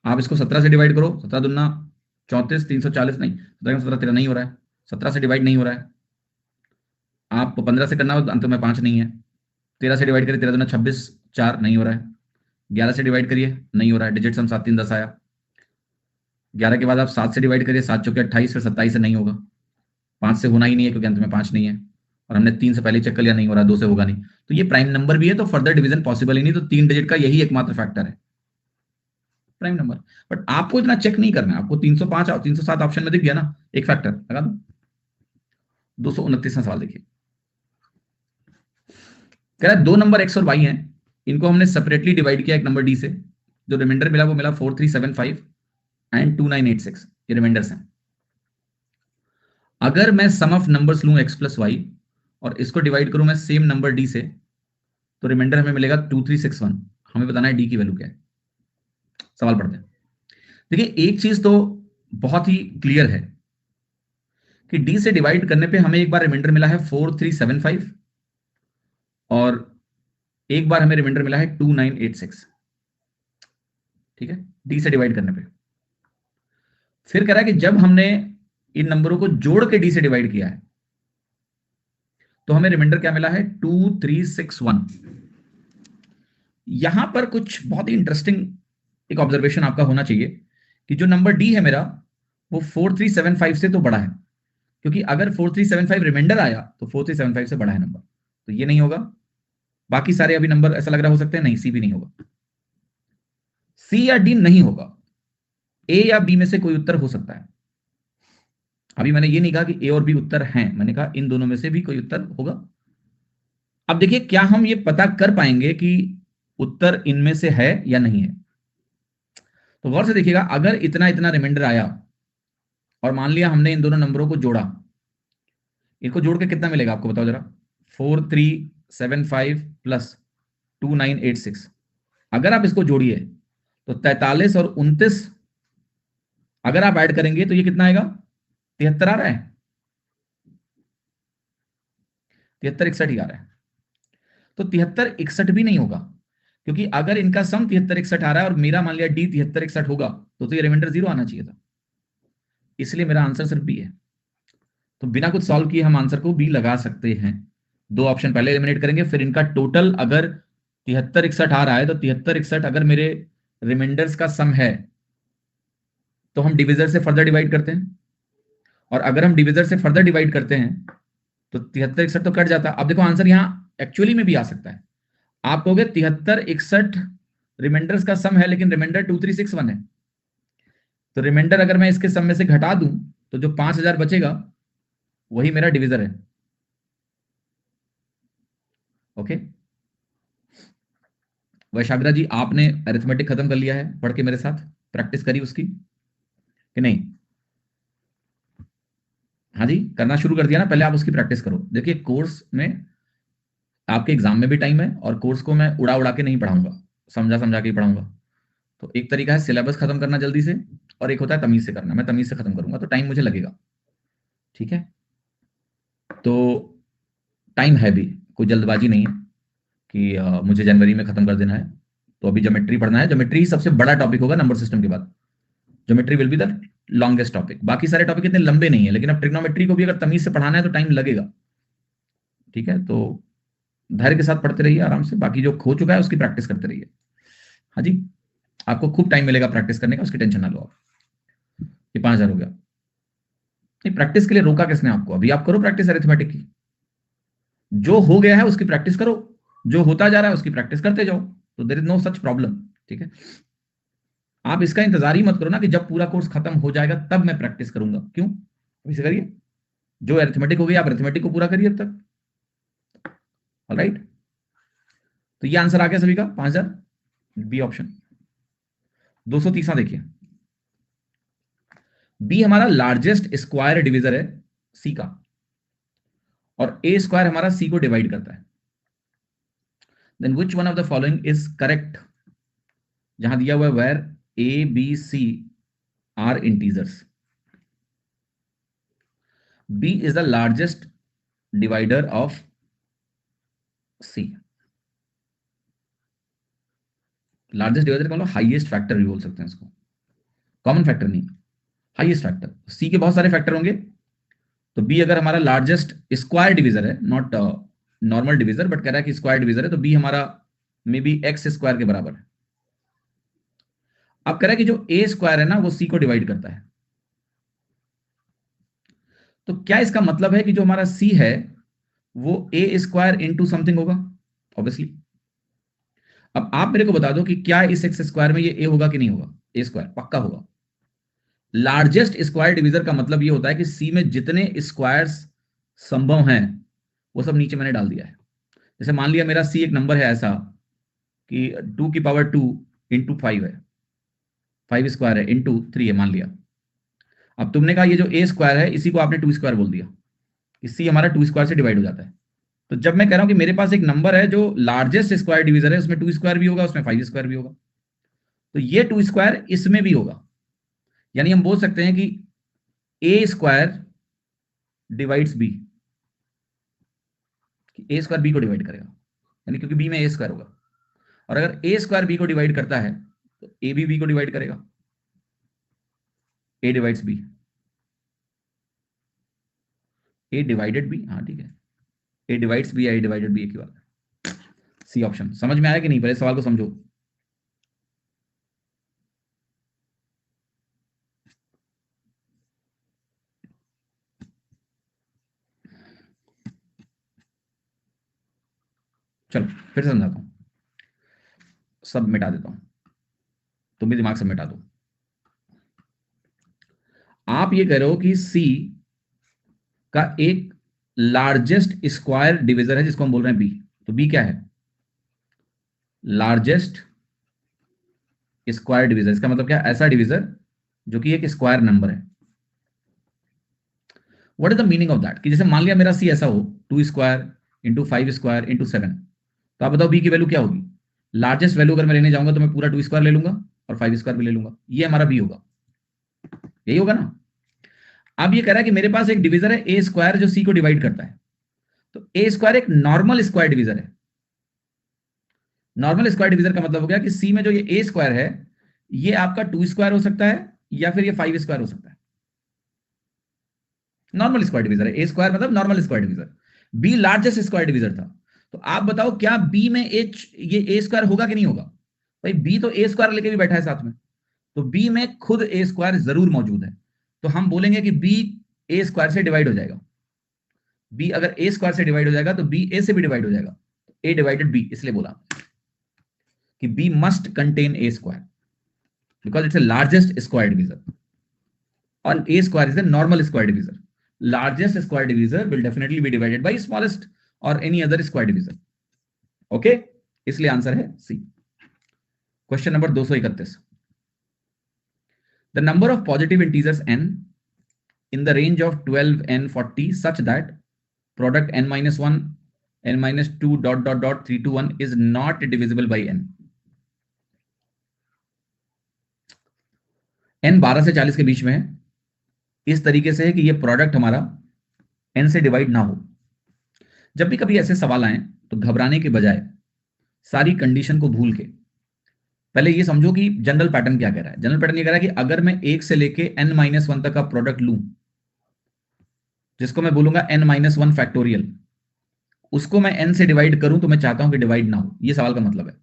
आप इसको 17 से डिवाइड करो, 17 दूना 34, 340 नहीं, 17 17 13 नहीं हो रहा है, 17 से डिवाइड नहीं हो रहा है। आप 15 से करना हो, अंत में 5 नहीं है। 13 से डिवाइड करिए, 13 दूना 26, 4 नहीं हो रहा है। 11 से डिवाइड करिए, नहीं हो रहा है, डिजिट सम 7 3 10 आया। 11 के बाद आप 7 से डिवाइड करिए, 7 चौके 28, फिर 27 से नहीं होगा, 5 से होना ही नहीं है क्योंकि अंत में 5 नहीं है, और हमने 3 से पहले चेक कर लिया, नहीं हो रहा, 2 से होगा नहीं। तो ये प्राइम नंबर भी है तो फर्दर डिवीजन पॉसिबल ही नहीं, तो 3 डिजिट का यही एकमात्र फैक्टर है प्राइम नंबर। बट आपको इतना चेक नहीं करना है, आपको 305 और 307 ऑप्शन में दिख गया ना, एक फैक्टर लगा दो। 229वां सवाल देखिए, कह रहा है 2 नंबर x और y हैं, इनको हमने सेपरेटली डिवाइड किया एक नंबर d से, जो रिमाइंडर मिला वो मिला 4375 एंड 2986, ये रिमाइंडर्स हैं। अगर मैं सम ऑफ नंबर्स लूं x प्लस वाई और इसको डिवाइड करूं मैं सेम नंबर d से, तो रिमाइंडर हमें मिलेगा 2361। हमें बताना है d की वैल्यू क्या है। सवाल पढ़ते हैं। देखिए एक चीज तो बहुत ही क्लियर है कि d से डिवाइड करने पे हमें एक बार रिमाइंडर मिला है 4375 और एक बार हमें रिमाइंडर मिला है 2986। ठीक है, d से डिवाइड करने पे। फिर कह रहा है कि जब हमने इन नंबरों को जोड़ के d से डिवाइड किया है तो हमें रिमाइंडर क्या मिला है, 2361। यहां पर कुछ बहुत ही इंटरेस्टिंग एक ऑब्जर्वेशन आपका होना चाहिए कि जो नंबर d है मेरा वो 4375 से तो बड़ा है, क्योंकि अगर 4375 रिमाइंडर आया तो 4375 से बड़ा है नंबर, तो ये नहीं होगा। बाकी सारे अभी नंबर ऐसा लग रहा हो सकते हैं, नहीं, सी भी नहीं होगा, सी या डी नहीं होगा। ए या बी में से कोई उत्तर हो सकता है। अभी मैंने ये नहीं कहा कि ए और बी उत्तर हैं, मैंने कहा इन दोनों में से भी कोई उत्तर होगा। अब देखिए, क्या हम ये पता कर पाएंगे कि उत्तर इनमें से है या नहीं है? तो गौर से देखिएगा, अगर इतना इतना रिमाइंडर आया और मान लिया हमने इन दोनों नंबरों को जोड़ा, इनको जोड़ के कितना मिलेगा आपको बताओ जरा। 4375 प्लस 2986, अगर आप इसको जोड़िए तो 43 और 29 अगर आप ऐड करेंगे तो ये कितना आएगा? 73 आ रहा है, 7361 ही आ रहा है। तो 7361 भी नहीं होगा, क्योंकि अगर इनका सम 7361 आ रहा है और मेरा मान लिया डी 7361 होगा, तो ये रिमाइंडर 0 आना चाहिए था। इसलिए मेरा आंसर सिर्फ बी है। तो बिना कुछ सॉल्व किए हम आंसर को बी लगा सकते हैं। दो ऑप्शन पहले एलिमिनेट करेंगे, फिर इनका टोटल अगर 7361 आ रहा है तो 7361 अगर मेरे रिमाइंडर्स का सम है तो हम डिविजर से फर्दर डिवाइड करते हैं, और अगर हम डिविजर से फर्दर डिवाइड करते हैं तो 7361 तो कट जाता है। अब देखो आंसर यहां एक्चुअली में भी आ सकता है। आप कहोगे 7361 रिमाइंडर्स का सम है, लेकिन रिमाइंडर 2361 है, तो रिमाइंडर अगर मैं इसके सम में से घटा दूं तो जो 5000 बचेगा वही मेरा डिविजर है। ओके, वैशाग्रा जी, आपने अरिथमेटिक खत्म कर लिया है पढ़ के मेरे साथ, प्रैक्टिस करी उसकी कि नहीं? हाँ जी, करना शुरू कर दिया ना? पहले आप उसकी प्रैक्टिस करो। देखिए, कोर्स में आपके एग्जाम में भी टाइम है, और कोर्स को मैं उड़ा उड़ा के नहीं पढ़ाऊंगा, समझा समझा के ही पढ़ाऊंगा। तो एक तरीका है सिलेबस खत्म करना जल्दी से, और एक होता है तमीज से करना। मैं तमीज से खत्म करूंगा तो टाइम मुझे लगेगा, ठीक है? तो टाइम है भी, कोई जल्दबाजी नहीं है कि मुझे जनवरी में खत्म कर देना है। तो अभी ज्योमेट्री पढ़ना है, ज्योमेट्री ही सबसे बड़ा टॉपिक होगा नंबर सिस्टम के बाद। Geometry will be the longest topic. बाकी सारे टॉपिक इतने लंबे नहीं है, लेकिन अब ट्रिग्नोमेट्री को भी अगर तमीज से पढ़ाना है तो टाइम लगेगा, ठीक है? तो धैर्य के साथ पढ़ते रहिए आराम से, बाकी जो खो चुका है उसकी प्रैक्टिस करते रहिए। हाँ जी, आपको खूब टाइम मिलेगा प्रैक्टिस करने का, उसकी टेंशन ना लो आप। ये 5000 हो गया। नहीं, प्रैक्टिस के लिए रोका किसने आपको? अभी आप करो प्रैक्टिस अरिथमेटिक की। जो हो गया है उसकी प्रैक्टिस करो, जो होता जा रहा है उसकी प्रैक्टिस करते जाओ, तो there is no such problem, ठीक है? आप इसका इंतजार ही मत करो ना कि जब पूरा कोर्स खत्म हो जाएगा तब मैं प्रैक्टिस करूंगा। क्यों? अभी से करिए, जो अरिथमेटिक हो गई आप अरिथमेटिक को पूरा करिए अब तक। ऑलराइट, तो ये आंसर आ गया सभी का 5000, बी ऑप्शन। 230 देखिए, बी हमारा लार्जेस्ट स्क्वायर डिविजर है सी का, और ए स्क्वायर हमारा सी को डिवाइड करता है। Then which one of the following is correct? जहां दिया हुआ है where A B C are integers, B is the largest divider of C. Largest divider का मतलब हाईएस्ट फैक्टर भी बोल सकते हैं इसको, कॉमन फैक्टर नहीं, हाईएस्ट फैक्टर। सी के बहुत सारे फैक्टर होंगे, तो बी अगर हमारा लार्जेस्ट स्क्वायर डिविजर है, नॉट नॉर्मल डिविजर, बट कह रहा है कि स्क्वायर डिविजर है, तो बी हमारा मे बी एक्स स्क्वायर के बराबर है। अब कह रहा है कि जो ए स्क्वायर है ना वो सी को डिवाइड करता है, तो क्या इसका मतलब है कि जो हमारा सी है वो ए स्क्वायर इंटू समथिंग होगा? ऑब्वियसली। अब आप मेरे को बता दो कि क्या इस एक्स स्क्वायर में ये ए होगा कि नहीं होगा? ए स्क्वायर पक्का होगा। लार्जेस्ट स्क्वायर डिविजर का मतलब ये होता है कि सी में जितने स्क्वायर्स संभव हैं वो सब नीचे मैंने डाल दिया है। जैसे मान लिया मेरा सी एक नंबर है ऐसा कि 2 की पावर 2 इंटू 5 है, 5 स्क्वायर है इंटू 3 है मान लिया। अब तुमने कहा ये जो ए स्क्वायर है इसी को आपने 2 स्क्वायर बोल दिया, कि सी हमारा 2 स्क्वायर से डिवाइड हो जाता है। तो जब मैं कह रहा हूं कि मेरे पास एक नंबर है जो लार्जेस्ट स्क्वायर डिविजर है, उसमें 2 स्क्वायर भी होगा, उसमें 5 स्क्वायर भी होगा, तो ये 2 स्क्वायर इसमें भी होगा। यानी हम बोल सकते हैं कि ए स्क्वायर डिवाइड्स बी, ए स्क्वायर बी को डिवाइड करेगा, यानी क्योंकि बी में ए स्क्वायर होगा। और अगर ए स्क्वायर बी को डिवाइड करता है तो ए भी बी को डिवाइड करेगा, A divides B, A divided B, हाँ ठीक है, A divides B, A divided B एक ही बात है। सी ऑप्शन समझ में आया कि नहीं? पहले सवाल को समझो। चलो फिर से समझाता हूं, सब मिटा देता हूं, तुम भी दिमाग से मिटा दो। आप ये कह रहे हो कि सी का एक लार्जेस्ट स्क्वायर डिवीजर है जिसको हम बोल रहे हैं बी। तो बी क्या है? Largest square divisor. इसका मतलब क्या? ऐसा डिवीजर जो कि एक स्क्वायर नंबर है। What is the meaning of that? कि जैसे मान लिया मेरा सी ऐसा हो 2 स्क्वायर इंटू 5 स्क्वायर इंटू 7, तो आप बताओ बी की वैल्यू क्या होगी? लार्जेस्ट वैल्यू अगर मैं लेने जाऊंगा तो मैं पूरा 2 स्क्वायर ले लूंगा और 5 स्क्वायर भी ले लूंगा, ये हमारा बी होगा। यही होगा ना? अब ये कह रहा है कि मेरे पास एक डिवीजर है ए स्क्वायर जो सी को डिवाइड करता है। तो ए स्क्वायर एक नॉर्मल स्क्वायर डिवीजर है। नॉर्मल स्क्वायर डिवीजर का मतलब हो गया कि सी में जो ये ए स्क्वायर है ये आपका 2 स्क्वायर हो सकता है या फिर ये 5 स्क्वायर हो सकता है। नॉर्मल स्क्वायर डिवीजर है। ए स्क्वायर मतलब normal square divisor. B largest square divisor था। तो आप बताओ क्या बी में ये ए स्क्वायर होगा कि नहीं होगा? भाई बी तो ए स्क्वायर लेके भी बैठा है साथ में, तो बी में खुद ए स्क्वायर जरूर मौजूद है। तो हम बोलेंगे कि बी ए स्क्वायर से डिवाइड हो जाएगा। बी अगर ए स्क्वायर से डिवाइड हो जाएगा तो बी ए से भी डिवाइड हो जाएगा। ए डिवाइडेड बी, इसलिए बोला कि B must contain a square because it's a largest square divisor और a square is a normal square divisor. Largest square divisor will definitely be divided by smallest or any other square divisor. Okay, इसलिए answer है C. Question number 231। The number of positive integers n in the range of 12 n 40 such that product n minus 1 n minus 2 dot dot dot 3 to 1 is not divisible by n. n 12 से 40 के बीच में है, इस तरीके से है कि ये प्रोडक्ट हमारा n से डिवाइड ना हो। जब भी कभी ऐसे सवाल आए तो घबराने के बजाय सारी कंडीशन को भूल के पहले ये समझो कि जनरल पैटर्न क्या कह रहा है। जनरल पैटर्न ये कह रहा है कि अगर मैं 1 से लेके n-1 तक का प्रोडक्ट लूं, जिसको मैं बोलूंगा n-1 फैक्टोरियल, उसको मैं n से डिवाइड करूं तो मैं चाहता हूं कि डिवाइड ना हो। ये सवाल का मतलब है।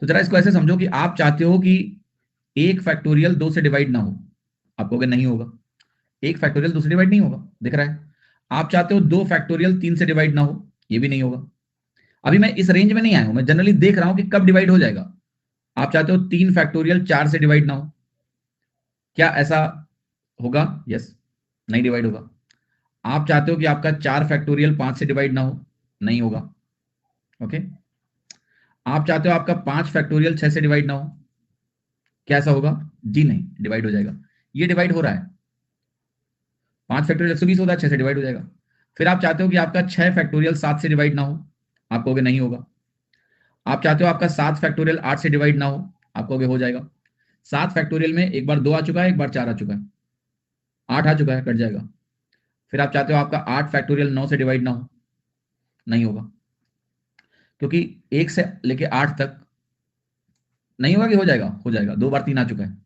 तो जरा इसको ऐसे समझो कि आप चाहते हो कि 1 फैक्टोरियल 2 से डिवाइड ना हो, आप कहोगे नहीं होगा। 1 फैक्टोरियल 2 से डिवाइड नहीं होगा, दिख रहा है। आप चाहते हो 2 फैक्टोरियल 3 से डिवाइड ना हो, ये भी नहीं होगा। अभी मैं इस रेंज में नहीं आया हूं, मैं जनरली देख रहा हूं कि कब डिवाइड हो जाएगा। आप चाहते हो 3 फैक्टोरियल 4 से डिवाइड ना हो, क्या ऐसा होगा? यस, नहीं डिवाइड होगा। आप चाहते हो कि आपका 4 फैक्टोरियल 5 से डिवाइड ना हो, नहीं होगा। ओके। आप चाहते हो आपका 5 फैक्टोरियल 6 से डिवाइड ना हो, क्या ऐसा होगा? जी नहीं, डिवाइड हो जाएगा। ये डिवाइड हो रहा है। 5 फैक्टोरियल 120 होता है, 6 से डिवाइड हो जाएगा। फिर आप चाहते हो कि आपका 6 फैक्टोरियल 7 से डिवाइड ना हो, आप कहोगे नहीं होगा। आप चाहते हो आपका 7 फैक्टोरियल 8 से डिवाइड ना हो, आप कहोगे हो जाएगा। 7 फैक्टोरियल में एक बार 2 आ चुका है, एक बार 4 आ चुका है, 8 आ चुका है, कट जाएगा। फिर आप चाहते हो आपका 8 फैक्टोरियल 9 से डिवाइड ना हो, नहीं होगा, क्योंकि 1 से लेके 8 तक नहीं होगा कि हो जाएगा? हो जाएगा। 2 बार 3 आ चुका है,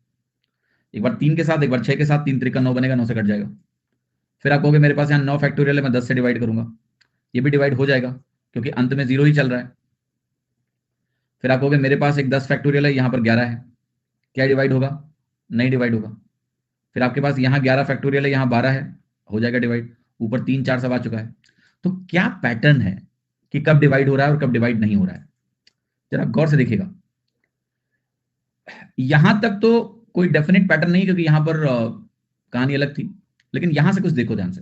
एक बार 3 के साथ, एक बार 6 के साथ, 3 त्रिका 9 बनेगा, 9 से कट जाएगा। फिर आप कहोगे मेरे पास यहाँ 9 फैक्टोरियल है, मैं 10 से डिवाइड करूंगा, ये भी डिवाइड हो जाएगा क्योंकि अंत में 0 ही चल रहा है। फिर आप कहोगे मेरे पास एक 10 फैक्टोरियल है, यहाँ पर 11 है, क्या डिवाइड होगा? नहीं डिवाइड होगा। फिर आपके पास यहाँ 11 फैक्टोरियल है, यहाँ 12 है, हो जाएगा डिवाइड। ऊपर 3 4 सब आ चुका है। तो क्या पैटर्न है कि कब डिवाइड हो रहा है और कब डिवाइड नहीं हो रहा है? जरा गौर से देखिएगा। यहां तक तो कोई डेफिनेट पैटर्न नहीं, क्योंकि यहां पर कहानी अलग थी। लेकिन यहां से कुछ देखो ध्यान से।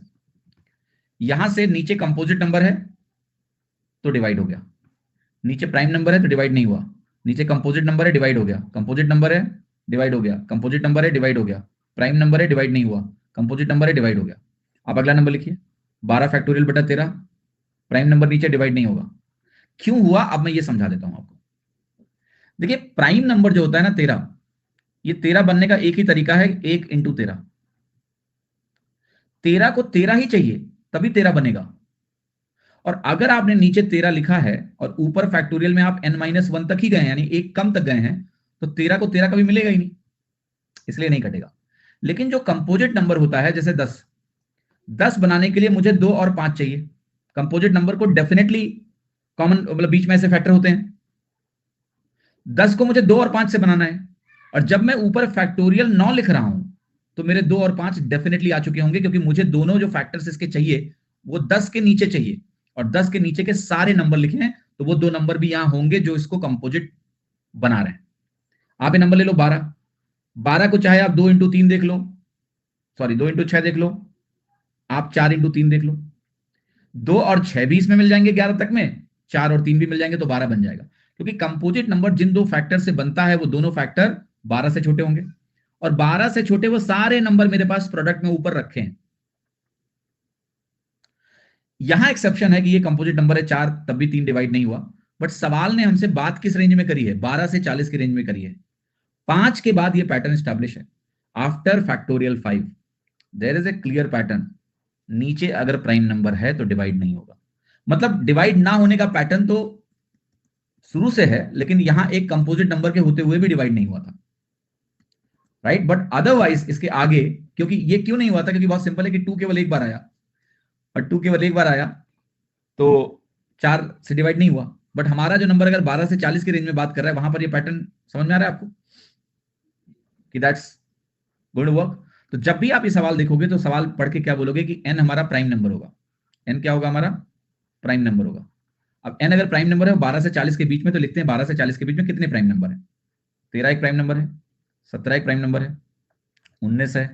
यहां से नीचे कंपोजिट नंबर है तो डिवाइड हो गया, नीचे प्राइम नंबर है तो डिवाइड नहीं हुआ। नीचे कंपोजिट नंबर है, डिवाइड हो गया। कंपोजिट नंबर है, डिवाइड हो गया। कंपोजिट नंबर है, डिवाइड हो गया। प्राइम नंबर है, डिवाइड नहीं हुआ। कंपोजिट नंबर है, डिवाइड हो गया। अब अगला नंबर लिखिए, 12 फैक्टोरियल बटा 13, प्राइम नंबर नीचे, डिवाइड नहीं होगा। क्यों हुआ अब मैं ये समझा देता हूं आपको। देखिए प्राइम नंबर जो होता है ना 13, ये 13 बनने का एक ही तरीका है, 1 इंटू 13। 13 को 13 ही चाहिए तभी 13 बनेगा। और अगर आपने नीचे 13 लिखा है और ऊपर फैक्टोरियल में आप n-1 तक ही गए हैं, यानी एक कम तक गए हैं, तो 13 को 13 कभी मिलेगा ही नहीं, इसलिए नहीं कटेगा। लेकिन जो कंपोजिट नंबर होता है, जैसे 10 बनाने के लिए मुझे 2 और 5 चाहिए। कंपोजिट नंबर को डेफिनेटली कॉमन मतलब बीच में ऐसे फैक्टर होते हैं। 10 को मुझे 2 और 5 से बनाना है, और जब मैं ऊपर फैक्टोरियल 9 लिख रहा हूं तो मेरे 2 और 5 डेफिनेटली आ चुके होंगे, क्योंकि मुझे दोनों जो फैक्टर्स इसके चाहिए वो 10 के नीचे चाहिए, और 10 के नीचे के सारे नंबर लिखे हैं तो वो 2 नंबर भी यहां होंगे जो इसको कंपोजिट बना रहे हैं। आप ये नंबर ले लो 12, 12 को चाहे आप 2 इंटू 3 देख लो, सॉरी 2 × 6 देख लो, आप 4 × 3 देख लो, 2 और 6 भी इसमें मिल जाएंगे 11 तक में, 4 और 3 भी मिल जाएंगे तो 12 बन जाएगा। क्योंकि कंपोजिट नंबर जिन दो फैक्टर से बनता है वो दोनों फैक्टर 12 से छोटे होंगे, और 12 से छोटे वो सारे नंबर मेरे पास प्रोडक्ट में ऊपर रखे हैं। यहां एक्सेप्शन है कि ये कंपोजिट नंबर है 4, तब भी 3 डिवाइड नहीं हुआ, बट सवाल ने हमसे बात किस रेंज में करी है, 12 से 40 की रेंज में करी है। 5 के बाद ये पैटर्न स्टैब्लिश है, after factorial 5 there is a clear pattern, नीचे अगर प्राइम नंबर है तो डिवाइड नहीं होगा। मतलब डिवाइड ना होने का पैटर्न तो शुरू से है, लेकिन यहां एक कंपोजिट नंबर के होते हुए भी डिवाइड नहीं हुआ था, राइट। बट अदरवाइज इसके आगे, क्योंकि ये क्यों नहीं हुआ था, क्योंकि बहुत सिंपल है कि 2 केवल एक बार आया, और 2 केवल एक बार आया तो 4 से डिवाइड नहीं हुआ। बट हमारा जो नंबर अगर 12 से 40 की रेंज में बात कर रहा है, वहां पर ये पैटर्न समझ में आ रहा है आपको कि दैट्स गोइंग टू वर्क। तो जब भी आप ये सवाल देखोगे तो सवाल पढ़ के क्या बोलोगे कि n हमारा प्राइम नंबर होगा, n क्या होगा, हमारा प्राइम नंबर होगा। अब n अगर प्राइम नंबर है 12 से 40 के बीच में, तो लिखते हैं 12 से 40 के बीच में कितने प्राइम नंबर है। 13 एक प्राइम नंबर है, 17 एक प्राइम नंबर है, 19 है,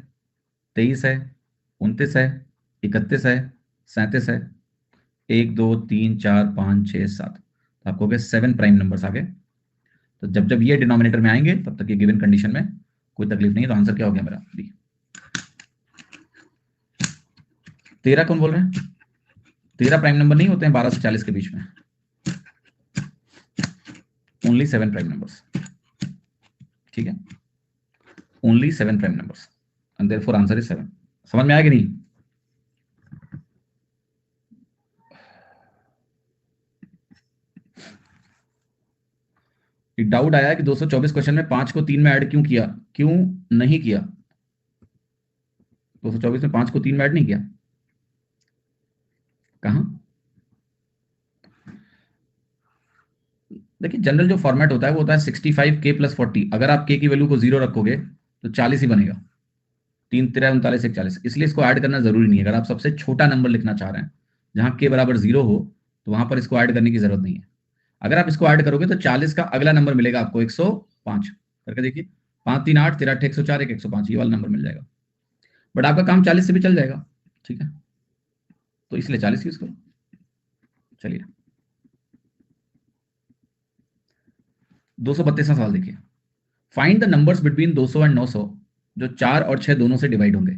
23 है, 29 है, 31 है, 37 है, 1 2 3 4 5 6 7, तो आपको हो गए 7 प्राइम नंबर्स आ गए। तो जब जब ये डिनोमिनेटर में आएंगे तब तक ये गिवन कंडीशन में कोई तकलीफ नहीं है। तो आंसर क्या हो गया मेरा, डी। 13 कौन बोल रहे हैं, 13 प्राइम नंबर नहीं होते हैं 12 से 40 के बीच में, ओनली 7 प्राइम नंबर्स, ठीक है, only 7 prime numbers, and therefore answer is 7। समझ में आया कि नहीं? एक डाउट आया कि 224 क्वेश्चन में 5 को 3 में ऐड क्यों किया, क्यों नहीं किया? 224 में 5 को 3 में ऐड नहीं किया, कहां? देखिए जनरल जो फॉर्मेट होता है वो होता है 65k + 40। अगर आप k की वैल्यू को 0 रखोगे तो 40 ही बनेगा, 3 3 39 1 40, इसलिए इसको ऐड करना जरूरी नहीं है। अगर आप सबसे छोटा नंबर लिखना चाह रहे हैं जहां k बराबर 0 हो, तो वहां पर इसको ऐड करने की जरूरत नहीं है। अगर आप इसको ऐड करोगे तो 40 का अगला नंबर मिलेगा आपको 105 करके, देखिए 5 3 8 13 8 104 1 105, ये वाला नंबर मिल जाएगा। बट आपका काम 40 से भी चल जाएगा, ठीक है, तो इसलिए 40 यूज करो। चलिए 232वां सवाल देखिए, find the numbers between 200 and 900 जो 4 और 6 दोनों से डिवाइड होंगे।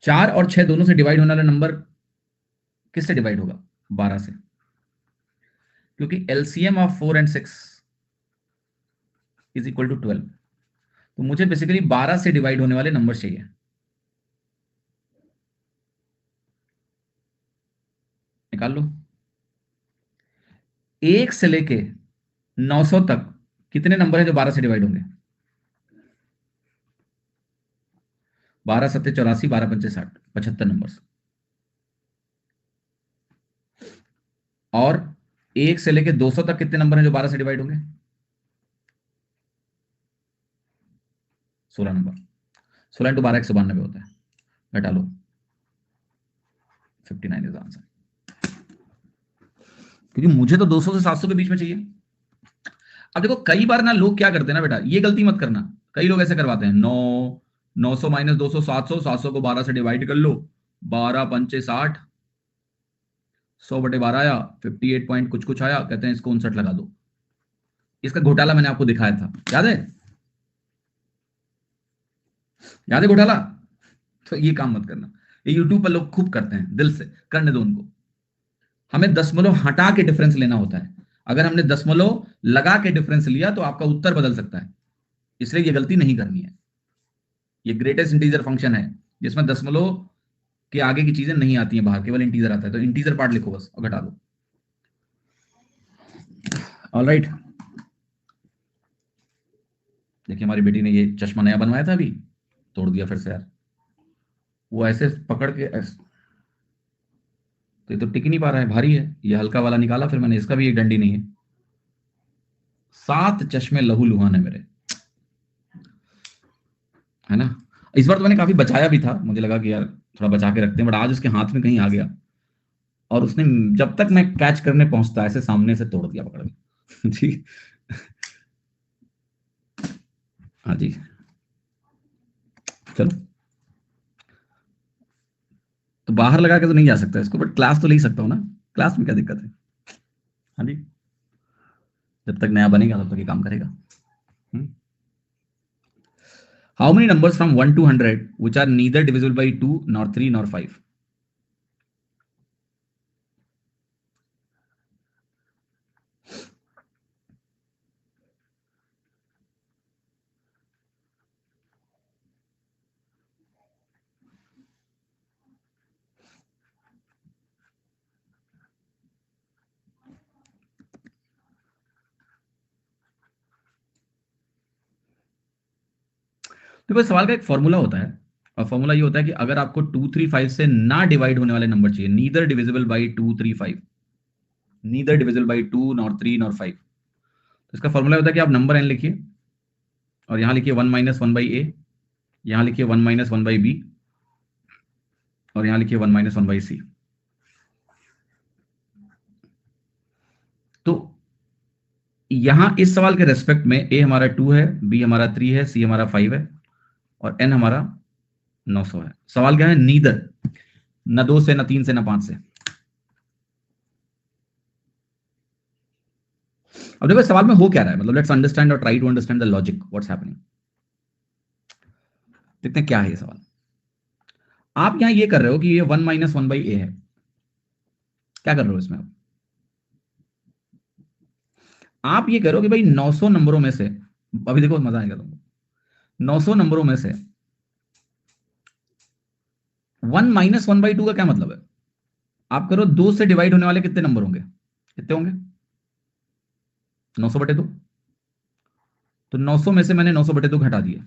4 और 6 दोनों से डिवाइड होने वाला नंबर किससे डिवाइड होगा? 12 से, क्योंकि LCM of 4 and 6 is equal to 12। तो मुझे बेसिकली 12 से डिवाइड होने वाले नंबर चाहिए। निकाल लो, 1 से लेके 900 तक कितने नंबर है जो 12 से डिवाइड होंगे? 12 7 84, 12 5 60, 75 नंबर। और 1 से लेके 200 तक कितने नंबर हैं जो 12 से डिवाइड होंगे? 16 नंबर। 16 × 12 192 होता है, घटा लो, 59 इज आंसर। क्योंकि मुझे तो 200 से 700 के बीच में चाहिए। अब देखो कई बार ना लोग क्या करते हैं ना बेटा, ये गलती मत करना, कई लोग ऐसे करवाते हैं 900 - 200 700, 700 को 12 से डिवाइड कर लो, 12 पंचे 60, 100/12 आया, 58 पॉइंट कुछ कुछ आया, कहते हैं इसको 59 लगा दो। इसका घोटाला मैंने आपको दिखाया था, याद है? याद है घोटाला? तो ये काम मत करना, ये यूट्यूब पर लोग खूब करते हैं, दिल से करने दो उनको। हमें दशमलव हटा के डिफरेंस लेना होता है। अगर हमने दशमलव लगा के डिफरेंस लिया तो आपका उत्तर बदल सकता है, इसलिए ये गलती नहीं करनी है। ये ग्रेटेस्ट इंटीजर फंक्शन है जिसमें दशमलव के आगे की चीजें नहीं आती हैं बाहर, केवल इंटीजर आता है। तो इंटीजर पार्ट लिखो बस और घटा दो। ऑलराइट, देखिए हमारी बेटी ने ये चश्मा नया बनवाया था, अभी तोड़ दिया फिर से यार। वो ऐसे पकड़ के तो ये तो टिक ही नहीं पा रहा है, भारी है। ये हल्का वाला निकाला फिर मैंने, इसका भी एक डंडी नहीं है। 7 चश्मे लहू लुहान है मेरे, है ना। इस बार तो मैंने काफी बचाया भी था, मुझे लगा कि यार थोड़ा बचा के रखते हैं, बट आज उसके हाथ में कहीं आ गया और उसने जब तक मैं कैच करने पहुंचता ऐसे सामने से तोड़ दिया पकड़ के। ठीक, हाँ जी, चलो बाहर लगा के तो नहीं जा सकता इसको, बट क्लास तो ले ही सकता हूँ ना, क्लास में क्या दिक्कत है। हाँ जी, जब तक नया बनेगा तब तक ये काम करेगा। How many numbers from 1 to 100 which are neither divisible by 2 nor 3 nor 5? देखो इस सवाल का एक फॉर्मूला होता है, और फॉर्मूला ये होता है कि अगर आपको 2 3 5 से ना डिवाइड होने वाले नंबर चाहिए, neither divisible by 2 3 5, neither divisible by 2 nor 3 nor 5, तो इसका फॉर्मूला होता है कि आप नंबर एन लिखिए और यहां लिखिए 1 माइनस 1 बाई ए, यहां लिखिए 1 माइनस 1 बाई बी, और यहां लिखिए 1 माइनस 1 बाई सी। तो यहां इस सवाल के रेस्पेक्ट में ए हमारा 2 है, बी हमारा 3 है, सी हमारा 5 है, और एन हमारा 900 है। सवाल क्या है? नीदर, न 2 से, न 3 से, न 5 से। अब देखो सवाल में हो क्या रहा है, मतलब लेट्स अंडरस्टैंड और try to understand the logic what's happening. देखते हैं क्या है ये सवाल। आप यहां ये कर रहे हो कि ये 1 माइनस 1 बाई ए है। क्या कर रहे हो इसमें आप ये करो कि भाई 900 नंबरों में से, अभी देखो मजा आएगा तुमको, 900 नंबरों में से 1 माइनस 1 बाई 2 का क्या मतलब है? आप करो 2 से डिवाइड होने वाले कितने नंबर होंगे? कितने होंगे? 900 बटे 2। तो 900 में से मैंने 900 बटे 2 घटा दिए।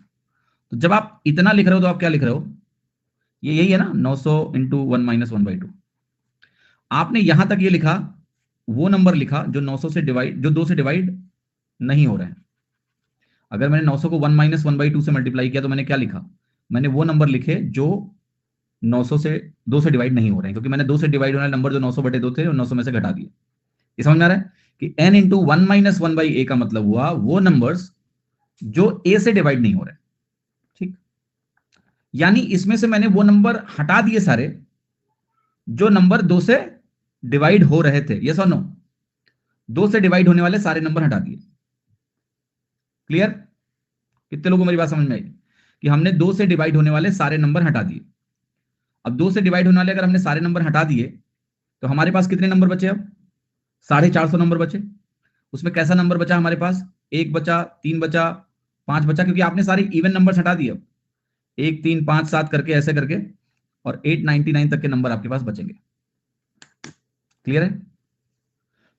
तो जब आप इतना लिख रहे हो तो आप क्या लिख रहे हो? ये यही है ना, 900 इंटू 1 माइनस 1 बाई 2। आपने यहां तक ये लिखा, वो नंबर लिखा जो 900 से डिवाइड, जो 2 से डिवाइड नहीं हो रहे हैं। अगर मैंने 900 को 1 माइनस 1 बाई 2 से मल्टीप्लाई किया तो मैंने क्या लिखा? मैंने वो नंबर लिखे जो 900 से 2 से डिवाइड नहीं हो रहे हैं, क्योंकि मैंने 2 से डिवाइड होने वाले नंबर जो 900 बटे 2 थे और 900 में से घटा दिए। ये समझ में आ रहा है कि n इंटू 1 माइनस 1 बाई ए का मतलब हुआ वो नंबर्स जो a से डिवाइड नहीं हो रहे। ठीक, यानी इसमें से मैंने वो नंबर हटा दिए सारे जो नंबर 2 से डिवाइड हो रहे थे। यस और नो? 2 से डिवाइड होने वाले सारे नंबर हटा दिए। क्लियर? कितने लोगों को मेरी बात समझ में आई कि हमने 2 से डिवाइड होने वाले सारे नंबर हटा दिए? अब 2 से डिवाइड होने वाले अगर हमने सारे नंबर हटा दिए तो हमारे पास कितने नंबर बचे? अब 450 नंबर बचे। उसमें कैसा नंबर बचा हमारे पास? 1 बचा, 3 बचा, 5 बचा, क्योंकि आपने सारे इवन नंबर हटा दिए। 1 3 5 7 करके ऐसे करके, और 899 तक के नंबर आपके पास बचेंगे। क्लियर है?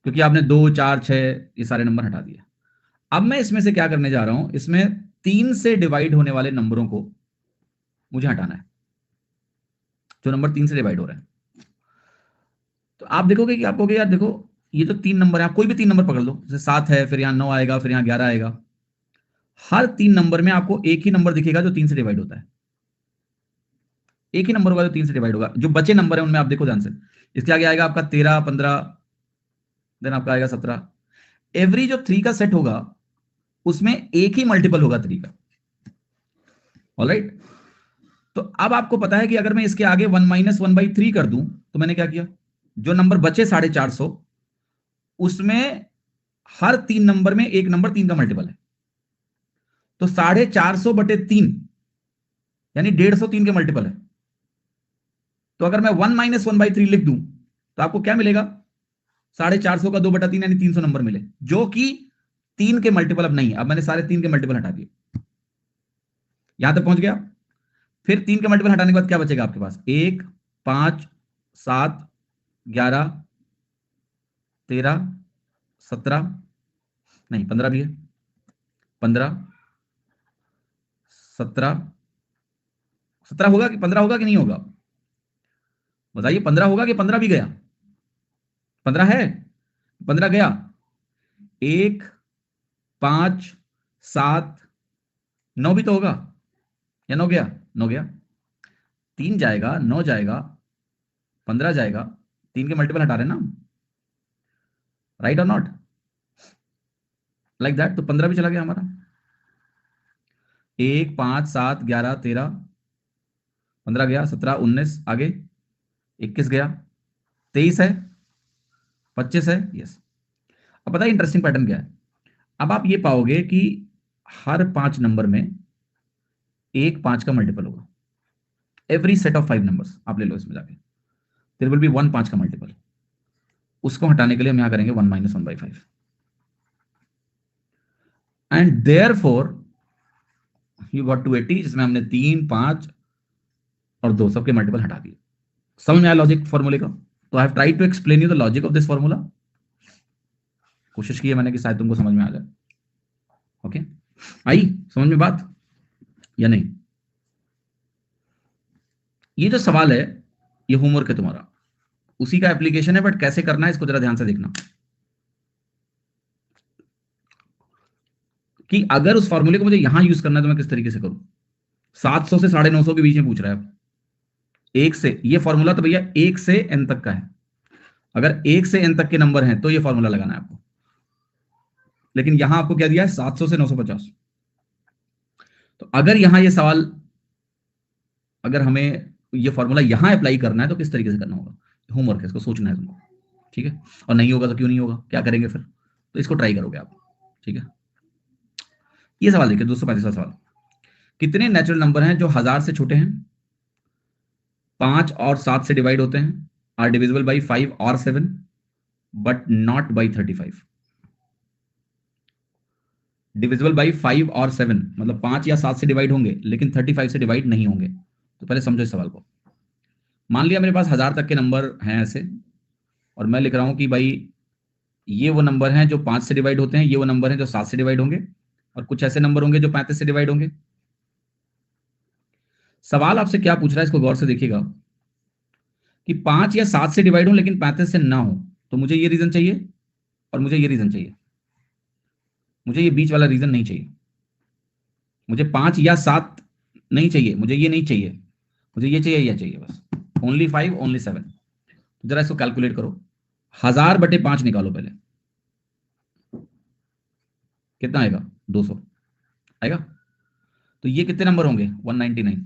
क्योंकि आपने 2 4 6 ये सारे नंबर हटा दिए। अब मैं इसमें से क्या करने जा रहा हूं, इसमें 3 से डिवाइड होने वाले नंबरों को मुझे हटाना है, जो नंबर 3 से डिवाइड हो रहे हैं। तो आप देखोगे कि आपको यार देखो, ये जो 3 नंबर है, आप कोई भी 3 नंबर पकड़ लो, जैसे 7 है, फिर यहां 9 आएगा, फिर यहां 11 आएगा। हर 3 नंबर में आपको एक ही नंबर दिखेगा जो 3 से डिवाइड होता है। एक ही नंबर होगा जो 3 से डिवाइड होगा। जो बचे नंबर है उनमें आप देखो ध्यान से, इसके आगे आएगा आपका 13 15, देन आपका आएगा 17। एवरी जो 3 का सेट होगा उसमें एक ही मल्टीपल होगा 3 का। ऑलराइट, तो अब आपको पता है कि अगर मैं इसके आगे 1 माइनस 1 बाई 3 कर दूं तो मैंने क्या किया? जो नंबर बचे 450, उसमें हर 3 नंबर में एक नंबर 3 का मल्टीपल है। तो 450 बटे 3 यानी 150 3 के मल्टीपल है। तो अगर मैं 1 माइनस 1 बाई 3 लिख दूं तो आपको क्या मिलेगा? 450 का 2 बटा 3 यानी 300 नंबर मिले, जो कि 3 के मल्टीपल अब नहीं है। अब मैंने सारे 3 के मल्टीपल हटा दिए। यहां तक पहुंच गया? फिर 3 के मल्टीपल हटाने के बाद क्या बचेगा आपके पास? 1 5 7 11 13 17, नहीं 15 भी है, 15 17। 17 होगा कि 15 होगा कि नहीं होगा? बताइए, 15 होगा कि 15 भी गया? 15 है, 15 गया। 1 5 7 9 भी तो होगा, या 9 गया? 9 गया। 3 जाएगा, 9 जाएगा, 15 जाएगा। 3 के मल्टीपल हटा रहे हैं ना, राइट और नॉट? Like that. तो 15 भी चला गया हमारा। 1 5 7 11 13, 15 गया, 17 19, आगे 21 गया, 23 है, 25 है, यस। अब पता है इंटरेस्टिंग पैटर्न क्या है? अब आप ये पाओगे कि हर 5 नंबर में एक 5 का मल्टीपल होगा। एवरी सेट ऑफ 5 नंबर्स आप ले लो, इसमें जाके देयर विल बी 1 5 का मल्टीपल। उसको हटाने के लिए हम यहां करेंगे 1 - 1/5 एंड देयरफॉर यू गॉट 280, जिसमें हमने 3 5 और 2 सबके मल्टीपल हटा दिए। समझ में आया लॉजिक फॉर्मूले का? तो I have tried to explain you the logic of this formula. कोशिश की है मैंने कि शायद तुमको समझ में आ जाए। ओके, आई समझ में बात या नहीं? ये जो सवाल है ये होमवर्क है तुम्हारा, उसी का एप्लीकेशन है, बट कैसे करना है इसको जरा ध्यान से देखना कि अगर उस फॉर्मूले को मुझे यहां यूज करना है तो मैं किस तरीके से करूं। 700 से 950 के बीच में पूछ रहा है। एक से, ये फॉर्मूला तो भैया 1 से n तक का है। अगर 1 से n तक के नंबर हैं तो ये फॉर्मूला लगाना है आपको, लेकिन यहां आपको क्या दिया है? 700 से 950। तो अगर यहां ये सवाल, अगर हमें ये फॉर्मूला यहां अप्लाई करना है तो किस तरीके से करना होगा? होमवर्क है, इसको सोचना है तुमको, ठीक है? और नहीं होगा तो क्यों नहीं होगा, क्या करेंगे फिर? तो इसको ट्राई करोगे आप, ठीक है? ये सवाल देखिए, 235वां सवाल। कितने नेचुरल नंबर हैं जो 1000 से छोटे हैं, 5 और 7 से डिवाइड होते हैं, आर डिविजिबल बाई 5 और 7 but not by 35? Divisible by 5 और 7 मतलब 5 या 7 से डिवाइड होंगे लेकिन 35 से डिवाइड नहीं होंगे। तो पहले समझो इस सवाल को। मान लिया मेरे पास 1000 तक के नंबर हैं ऐसे, और मैं लिख रहा हूं कि भाई ये वो नंबर हैं जो 5 से डिवाइड होते हैं, ये वो नंबर हैं जो 7 से डिवाइड होंगे, और कुछ ऐसे नंबर होंगे जो 35 से डिवाइड होंगे। सवाल आपसे क्या पूछ रहा है, इसको गौर से देखिएगा कि 5 या 7 से डिवाइड हो लेकिन 35 से ना हो। तो मुझे ये रीजन चाहिए और मुझे ये रीजन चाहिए, मुझे ये बीच वाला रीजन नहीं चाहिए। मुझे 5 या 7 नहीं चाहिए, मुझे ये नहीं चाहिए, मुझे ये चाहिए, यह चाहिए बस। Only 5, only 7। तो जरा इसको कैलकुलेट करो। 1000/5 निकालो पहले, कितना आएगा? 200 आएगा। तो ये कितने नंबर होंगे? 199,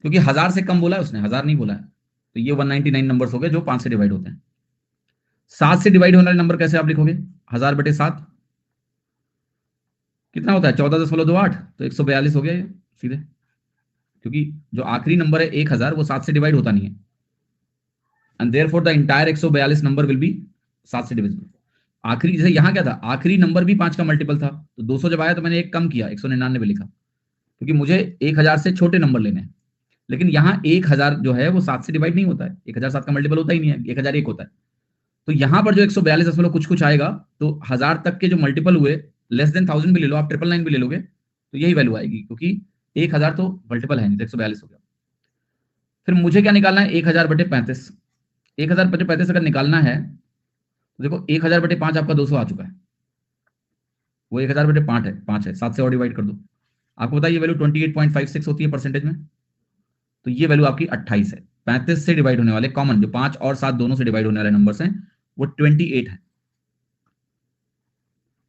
क्योंकि 1000 से कम बोला है उसने, 1000 नहीं बोला है। तो ये 199 नंबर्स हो गए जो 5 से डिवाइड होते हैं। 7 से डिवाइड होने वाले नंबर कैसे आप लिखोगे? 1000/7 कितना होता है? 14.28। तो 142 हो गया ये सीधे, क्योंकि जो आखिरी नंबर है 1000 वो 7 से डिवाइड होता नहीं है, and therefore the entire 142 number will be 7 से डिविजिबल। आखिरी, जैसे यहां क्या था, आखिरी नंबर भी 5 का मल्टीपल था, तो 200 जब आया तो मैंने एक कम किया, 199 लिखा, क्योंकि मुझे 1000 से छोटे नंबर लेने हैं। लेकिन यहाँ 1000 जो है वो 7 से डिवाइड नहीं होता है, 1000 7 का मल्टीपल होता ही नहीं है, 1001 होता है। तो यहां पर जो 142 आएगा, तो 1000 तक के जो मल्टीपल हुए, लेस देन 1000 भी ले लो आप, 999 भी ले लोगे, तो यही वैल्यू आएगी, क्योंकि 1000 तो मल्टीपल है नहीं, तो 142 हो गया। फिर मुझे क्या निकालना है? 1000/35। 1000/35 अगर निकालना है तो देखो 1000/5 आपका 200 आ चुका है, वो 1000/5 है, 5 है, 7 से और डिवाइड कर दो। आपको पता है ये वैल्यू 28.56 होती है परसेंटेज में, तो ये वैल्यू आपकी 28 है। 35 से डिवाइड होने वाले कॉमन, जो 5 और 7 दोनों से डिवाइड होने वाले नंबर्स हैं, वो 28 है।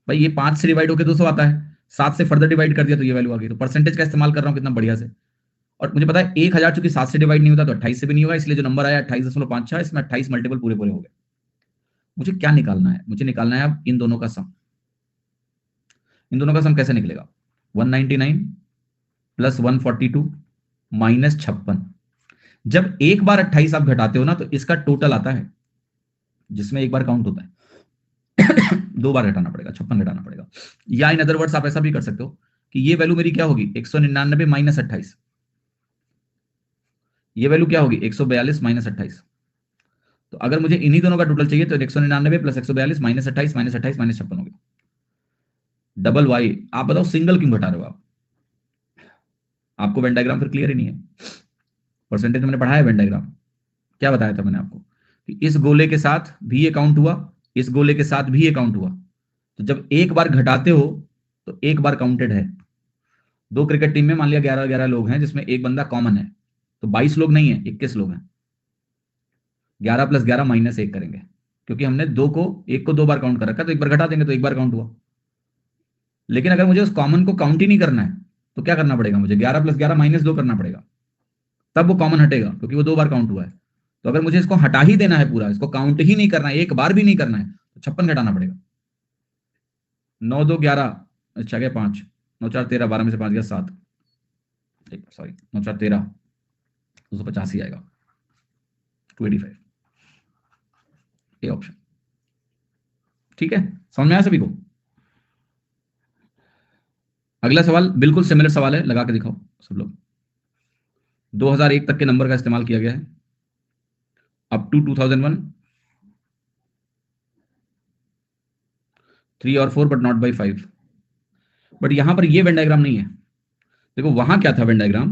भाई ये 5 से डिवाइड होकर 200 आता है, 7 से फर्दर डिवाइड कर दिया तो ये वैल्यू आ गई। तो परसेंटेज का इस्तेमाल कर रहा हूं कितना बढ़िया से। और मुझे पता है 1000 चूंकि 7 से डिवाइड नहीं होता तो 28 से भी नहीं होगा, इसलिए जो नंबर आया 28.56, इसमें 28 मल्टीपल पूरे पूरे हो गए। मुझे क्या निकालना है? मुझे निकालना है अब इन दोनों का सम। इन दोनों का सम कैसे निकलेगा? 199 प्लस 142 माइनस 56। जब एक बार 28 आप घटाते हो ना, तो इसका टोटल आता है, जिसमें एक बार काउंट होता है। 2 बार घटाना पड़ेगा, 56 घटाना पड़ेगा। या इन अदर वर्ड्स आप ऐसा भी कर सकते हो कि ये वैल्यू मेरी क्या होगी? 199 माइनस 28। ये वैल्यू क्या होगी? 142 माइनस 28। तो अगर मुझे इन्हीं दोनों का टोटल चाहिए तो 199 प्लस 142 माइनस 28 माइनस 28 माइनस 56 हो गया। Double Y. आप बताओ सिंगल क्यों घटा रहे हो आप? आपको वेन डायग्राम फिर क्लियर ही नहीं है। परसेंटेज मैंने पढ़ाया वेन डायग्राम, क्या बताया था मैंने आपको कि इस गोले के साथ भी ये काउंट हुआ, इस गोले के साथ भी ये काउंट हुआ। तो जब एक बार घटाते हो तो एक बार काउंटेड है। 2 क्रिकेट टीम में मान लिया 11-11 लोग हैं, जिसमें एक बंदा कॉमन है, तो 22 लोग नहीं है, 21 लोग हैं। 11 + 11 माइनस 1 करेंगे, क्योंकि हमने 1 को 2 बार काउंट कर रखा है, तो एक बार घटा देंगे तो एक बार काउंट हुआ। लेकिन अगर मुझे उस कॉमन को काउंट ही नहीं करना है तो क्या करना पड़ेगा? मुझे 11 + 11 - 2 करना पड़ेगा, तब वो कॉमन हटेगा, क्योंकि वो 2 बार काउंट हुआ है। तो अगर मुझे इसको हटा ही देना है पूरा, इसको काउंट ही नहीं करना है, एक बार भी नहीं करना है, तो 56 घटाना पड़ेगा। 9 2 11, अच्छा गया 5, 9 4 13, 12 में से 5 गया 7, सॉरी 9 4 13, 250 ही आएगा, 285, ये ऑप्शन। ठीक है, समझ में आया सभी को? अगला सवाल बिल्कुल सिमिलर सवाल है, लगा के दिखाओ सब लोग। 2001 तक के नंबर का इस्तेमाल किया गया है, अप टू 2001, 3 और 4 बट नॉट बाई 5। बट यहां पर ये वेन डायग्राम नहीं है। देखो वहां क्या था वेन डायग्राम,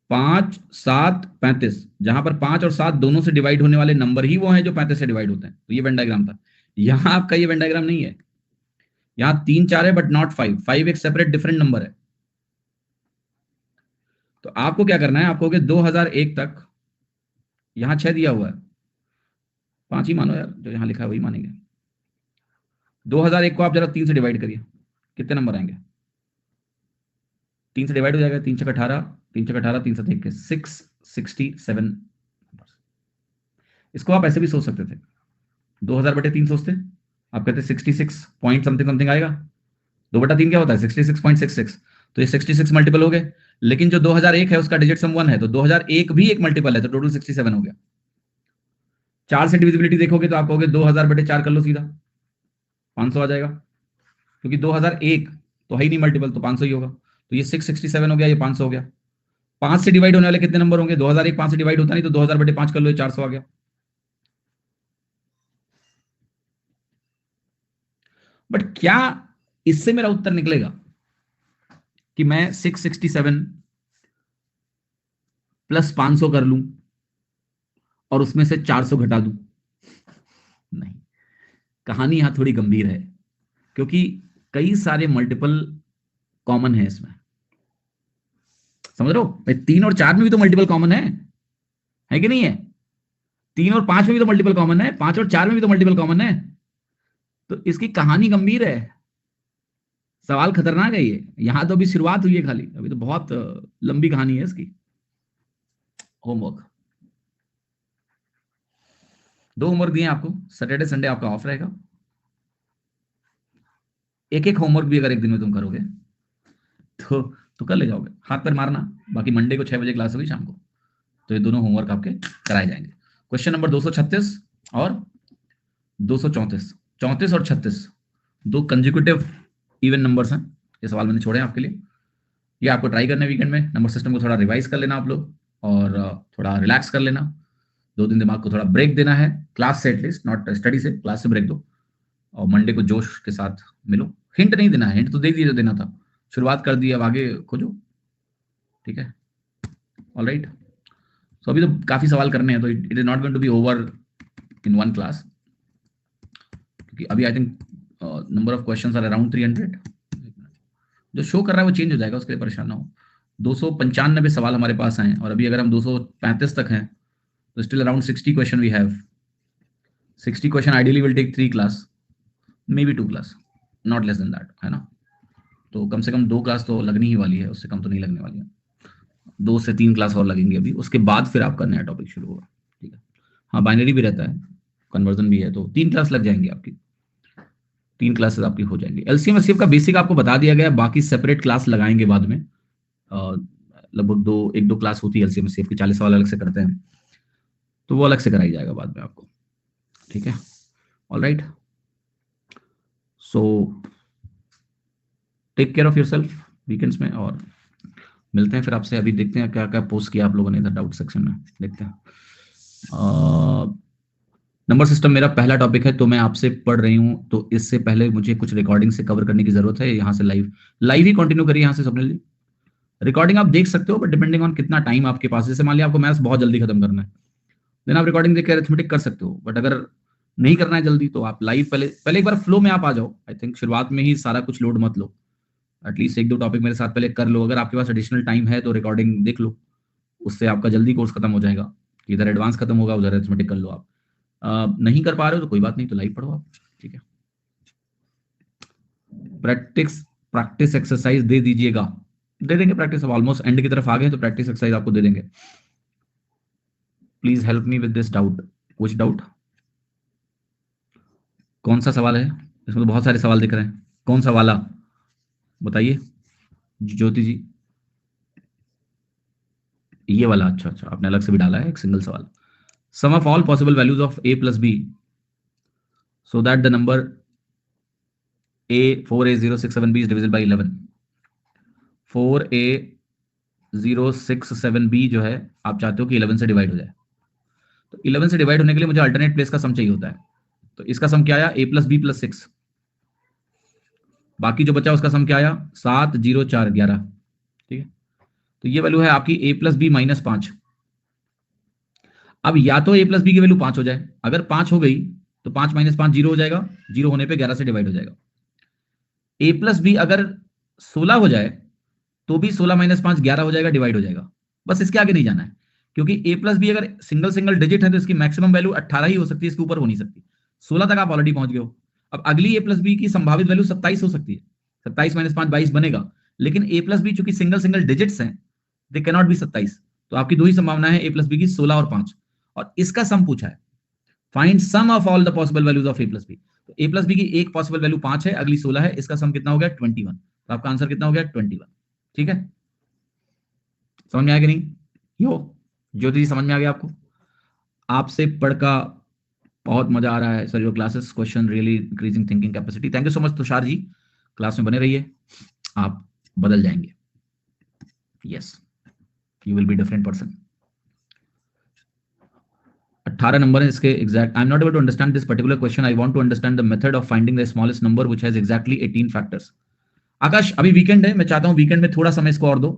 5 7 35, जहां पर 5 और 7 दोनों से डिवाइड होने वाले नंबर ही वो हैं जो 35 से डिवाइड होते हैं, तो ये वेन डायग्राम था। यहां आपका ये वेन डायग्राम नहीं है, यहां 3 4 है बट नॉट 5, 5 एक सेपरेट डिफरेंट नंबर है। तो आपको क्या करना है, आपको 2001 तक, यहां 6 दिया हुआ है, 5 ही मानो यार, जो यहां लिखा है वही मानेंगे। 2001 को आप जरा 3 से डिवाइड करिए, कितने नंबर आएंगे? 3 से डिवाइड हो जाएगा, 3 6 18, 3 6 18, 3 7 21, 667। इसको आप ऐसे भी सोच सकते थे, 2000/3 सोचते, आप कहते 66 पॉइंट समथिंग समथिंग आएगा। 2/3 क्या होता है? 66.66, तो ये 66 मल्टीपल हो गए। लेकिन जो 2001 है उसका डिजिट सम 1 है, तो 2001 भी एक मल्टीपल है, तो टोटल 67 हो गया। 4 से डिविजिबिलिटी देखोगे तो आप कहोगे 2000/4 कर लो सीधा, 500 आ जाएगा, क्योंकि 2001 तो है ही नहीं मल्टीपल, तो 500 ही होगा। तो ये 667 हो गया, ये 500 हो गया। 5 से डिवाइड होने वाले कितने नंबर होंगे? 2001 5 से डिवाइड होता नहीं, तो 2000/5 कर लो, ये 400 आ गया। बट क्या इससे मेरा उत्तर निकलेगा कि मैं 667 प्लस 500 कर लूं और उसमें से 400 घटा दूं? नहीं, कहानी यहां थोड़ी गंभीर है, क्योंकि कई सारे मल्टीपल कॉमन है इसमें। समझ रहे हो? 3 और 4 में भी तो मल्टीपल कॉमन है कि नहीं है? 3 और 5 में भी तो मल्टीपल कॉमन है, 5 और 4 में भी तो मल्टीपल कॉमन है। तो इसकी कहानी गंभीर है, सवाल खतरनाक है ये। यहां तो अभी शुरुआत हुई है खाली, अभी तो बहुत लंबी कहानी है इसकी। होमवर्क, 2 होमवर्क दिए आपको, सैटरडे संडे आपका ऑफ रहेगा। एक एक होमवर्क भी अगर एक दिन में तुम करोगे तो कर ले जाओगे, हाथ पर मारना। बाकी मंडे को 6 बजे क्लास होगी शाम को, तो ये दोनों होमवर्क आपके कराए जाएंगे। क्वेश्चन नंबर 236 और 234, 34 और 36 दो कंजिक्यूटिव इवन नंबर्स हैं। ये सवाल मैंने छोड़े हैं आपके लिए, ये आपको ट्राई करना है वीकेंड में। नंबर सिस्टम को थोड़ा रिवाइज कर लेना आप लोग, और थोड़ा रिलैक्स कर लेना। 2 दिन दिमाग को थोड़ा ब्रेक देना है, क्लास से एटलीस्ट, नॉट स्टडी से, क्लास से ब्रेक दो, और मंडे को जोश के साथ मिलो। हिंट नहीं देना है, हिंट तो दे दिया जो देना था, शुरुआत कर दी, अब आगे खोजो। ठीक है, ऑलराइट। सो अभी तो काफी सवाल करने हैं, तो it is not going to be over in one class, क्योंकि अभी I think number of questions are around 300। जो शो कर रहा है वो चेंज हो जाएगा, उसके लिए परेशान ना हो। 295 सवाल हमारे पास हैं, और अभी अगर हम 235 तक हैं, तो still around 60 question we have. 60 question ideally will take 3 class, may be 2 class, not less than that, है ना? तो कम से कम 2 क्लास तो लगनी ही वाली है, उससे कम तो नहीं लगने वाली है। 2 से 3 क्लास और लगेंगे अभी, उसके बाद फिर आपका नया टॉपिक शुरू होगा। ठीक है, हाँ बाइनरी भी रहता है, कन्वर्जन भी है, तो 3 क्लास लग जाएंगी आपकी, 3 क्लासेस आपकी हो जाएंगी। एलसीएम एचसीएफ का बेसिक आपको बता दिया गया, बाकी सेपरेट क्लास लगाएंगे बाद में। लगभग 1-2 क्लास होती है एलसीएम एचसीएफ की, 40 सवाल अलग से करते हैं, तो वो अलग से कराई जाएगा बाद में आपको। ठीक है, alright. So take care of yourself weekends में, और मिलते हैं फिर आपसे। अभी देखते हैं क्या क्या पोस्ट किया आप लोगों ने इधर डाउट सेक्शन में, देखते हैं। नंबर सिस्टम मेरा पहला टॉपिक है, तो मैं आपसे पढ़ रही हूँ, तो इससे पहले मुझे कुछ रिकॉर्डिंग से कवर करने की जरूरत है। यहाँ से लाइव ही कंटिन्यू करिए, यहाँ से सबने लिए रिकॉर्डिंग आप देख सकते हो, बट डिपेंडिंग ऑन कितना टाइम आपके पास। जैसे मान लिया आपको मैथ्स बहुत जल्दी खत्म करना है, देन आप रिकॉर्डिंग देख के अरिथमेटिक कर सकते हो। बट अगर नहीं करना है जल्दी, तो आप लाइव पहले एक बार फ्लो में आप आ जाओ। आई थिंक शुरुआत में ही सारा कुछ लोड मत लो, एटलीस्ट 1-2 टॉपिक मेरे साथ पहले कर लो। अगर आपके पास एडिशनल टाइम है तो रिकॉर्डिंग देख लो, उससे आपका जल्दी कोर्स खत्म हो जाएगा। इधर एडवांस खत्म होगा, उधर अरिथमेटिक कर लो आप। नहीं कर पा रहे हो तो कोई बात नहीं, तो लाइव पढ़ो आप। ठीक है, प्रैक्टिस एक्सरसाइज दे दीजिएगा, दे देंगे प्रैक्टिस। अब ऑलमोस्ट एंड की तरफ आ गए, तो प्रैक्टिस एक्सरसाइज आपको दे देंगे। Please help me with this doubt. कुछ डाउट? कौन सा सवाल है? इसमें तो बहुत सारे सवाल दिख रहे हैं। कौन सा वाला बताइए ज्योति जी। ये वाला? अच्छा अच्छा, आपने अलग से भी डाला है एक सिंगल सवाल। Sum of all possible values of a plus B so that the number a 4a067b is divisible by 11। 4a067b जो है आप चाहते हो कि 11 से डिवाइड हो जाए, तो 11 से डिवाइड होने के लिए मुझे अल्टरनेट प्लेस का सम चाहिए होता है। तो इसका सम क्या आया? a plus B plus 6। बाकी जो बचा उसका सम क्या आया? 7 0 4 11। ठीक है, तो ये वैल्यू है आपकी a प्लस बी माइनस 5। अब या तो a प्लस बी की वैल्यू 5 हो जाए, अगर 5 हो गई तो 5 माइनस 5 0 हो जाएगा, 0 होने पे 11 से डिवाइड हो जाएगा। a प्लस बी अगर 16 हो जाए तो भी 16 माइनस 5 11 हो जाएगा, डिवाइड हो जाएगा। बस इसके आगे नहीं जाना है, क्योंकि a प्लस बी अगर सिंगल सिंगल डिजिट है तो इसकी मैक्सिमम वैल्यू 18 ही हो सकती है, इसके ऊपर हो नहीं सकती। 16 तक आप ऑलरेडी पहुंच गए हो। अब अगली a प्लस बी की संभावित वैल्यू 27 हो सकती है। 27 माइनस 5 22 बनेगा, लेकिन a प्लस बी चूंकि सिंगल सिंगल डिजिट्स हैं, दे कैनॉट बी 27। तो आपकी दो ही संभावना है a प्लस बी की, 16 और 5। और इसका सम पूछा है, find sum of all the possible values of a plus B. तो a प्लस बी की एक पॉसिबल वैल्यू 5 है, अगली 16 है, इसका सम कितना हो गया? 21। तो आपका आंसर कितना हो गया? 21। ठीक है, समझ में आया कि नहीं? यो ज्योति जी, समझ में आ गया आपको? आपसे पढ़ का बहुत मजा आ रहा है sir. Your classes question really increasing thinking capacity. Thank you so much Tushar ji, class में बने रहिए, आप बदल जाएंगे। Yes, you will be different person. 18 number है इसके exact. I am not able to understand this particular question. I want to understand the method of finding the smallest number which has exactly 18 factors. Akash, अभी weekend है, मैं चाहता हूं weekend में थोड़ा समय इसको और दो,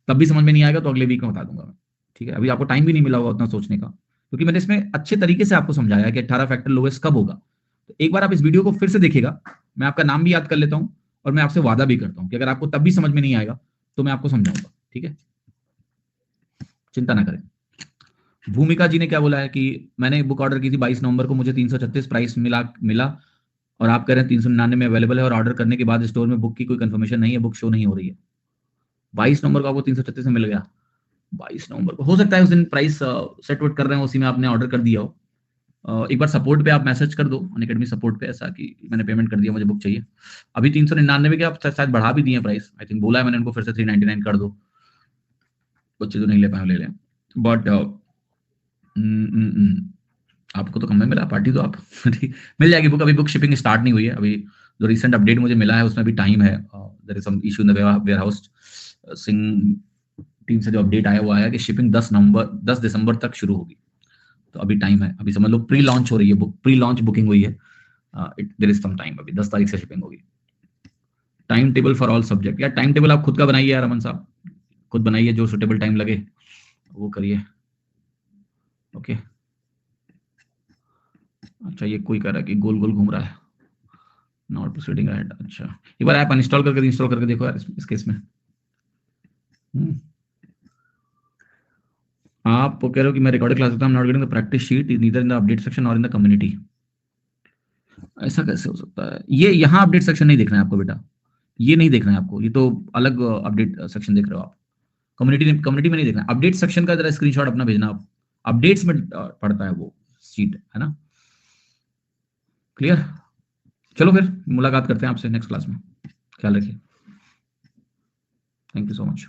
तब भी समझ में नहीं आएगा तो अगले वीक में बता दूंगा मैं। ठीक है, अभी आपको टाइम भी नहीं मिला होगा उतना सोचने का, क्योंकि मैंने इसमें अच्छे तरीके से आपको समझाया कि 18 फैक्टर लोएस्ट कब होगा। तो एक बार आप इस वीडियो को फिर से देखिएगा, मैं आपका नाम भी याद कर लेता हूं, और मैं आपसे वादा भी करता हूं कि अगर आपको तब भी समझ में नहीं आएगा तो मैं आपको समझाऊंगा। ठीक है, चिंता ना करें। भूमिका जी ने क्या बोला है कि मैंने बुक ऑर्डर की थी 22 नवंबर को, मुझे 336 प्राइस मिला और आप कह रहे हैं 399 में अवेलेबल है, और ऑर्डर करने के बाद स्टोर में बुक की कोई कंफर्मेशन नहीं है, बुक शो नहीं हो रही है। 22 नवंबर को आपको 336 में मिल गया। 22 नवंबर को हो सकता है उस दिन प्राइस सेट वेट कर रहे हो, उसी में आपने ऑर्डर कर दिया हो। एक बार सपोर्ट पे आप मैसेज कर दो, अनअकैडमी सपोर्ट पे, ऐसा कि मैंने पेमेंट कर दिया, मुझे बुक चाहिए। अभी 399 के आप शायद बढ़ा भी दिए प्राइस, आई थिंक बोला है मैंने उनको फिर से 399 कर दो, बच्चे जो नहीं ले पाए ले लें। बट आपको तो कम में मिला, पार्टी दो आप। ठीक, मिल जाएगी बुक। अभी बुक शिपिंग स्टार्ट नहीं हुई है, अभी जो रिसेंट अपडेट मुझे मिला है उसमें भी टाइम है। There is some issue in the warehouse. Singh team से जो अपडेट आया वो आया कि शिपिंग 10 दिसंबर तक शुरू होगी, तो अभी टाइम है। अभी समझ लो प्री लॉन्च हो रही है बुक, प्री लॉन्च बुकिंग हुई है। देयर इज सम टाइम, अभी 10 तारीख से शिपिंग होगी। Time table for all subject, या टाइम टेबल आप खुद का बनाइए यार अमन साहब, खुद बनाइए, जो सुटेबल टाइम लगे वो करिए। ओके, अच्छा ये कोई कह रहा है कि गोल गोल घूम रहा है, नॉट प्रोसीडिंग अहेड। अच्छा, एक बार ऐप अनइंस्टॉल करके इंस्टॉल करके देखो यार इस केस में। आप कह रहे हो कि मैं रिकॉर्डेड क्लास करता हूं, not getting the practice sheet neither in the update section और इन द कम्युनिटी। ऐसा कैसे हो सकता है? ये यहाँ अपडेट सेक्शन नहीं देखना है आपको बेटा, ये नहीं देखना है आपको, ये तो अलग अपडेट सेक्शन देख रहे हो आप। कम्युनिटी में नहीं देखना, अपडेट सेक्शन का जरा स्क्रीनशॉट अपना भेजना आप। अपडेट्स में पड़ता है वो शीट, है ना? क्लियर? चलो फिर मुलाकात करते हैं आपसे नेक्स्ट क्लास में, ख्याल रखिए। Thank you so much.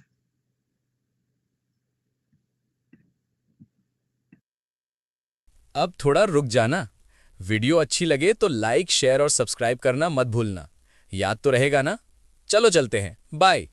अब थोड़ा रुक जाना। वीडियो अच्छी लगे तो लाइक, शेयर और सब्सक्राइब करना मत भूलना। याद तो रहेगा ना? चलो चलते हैं, बाय।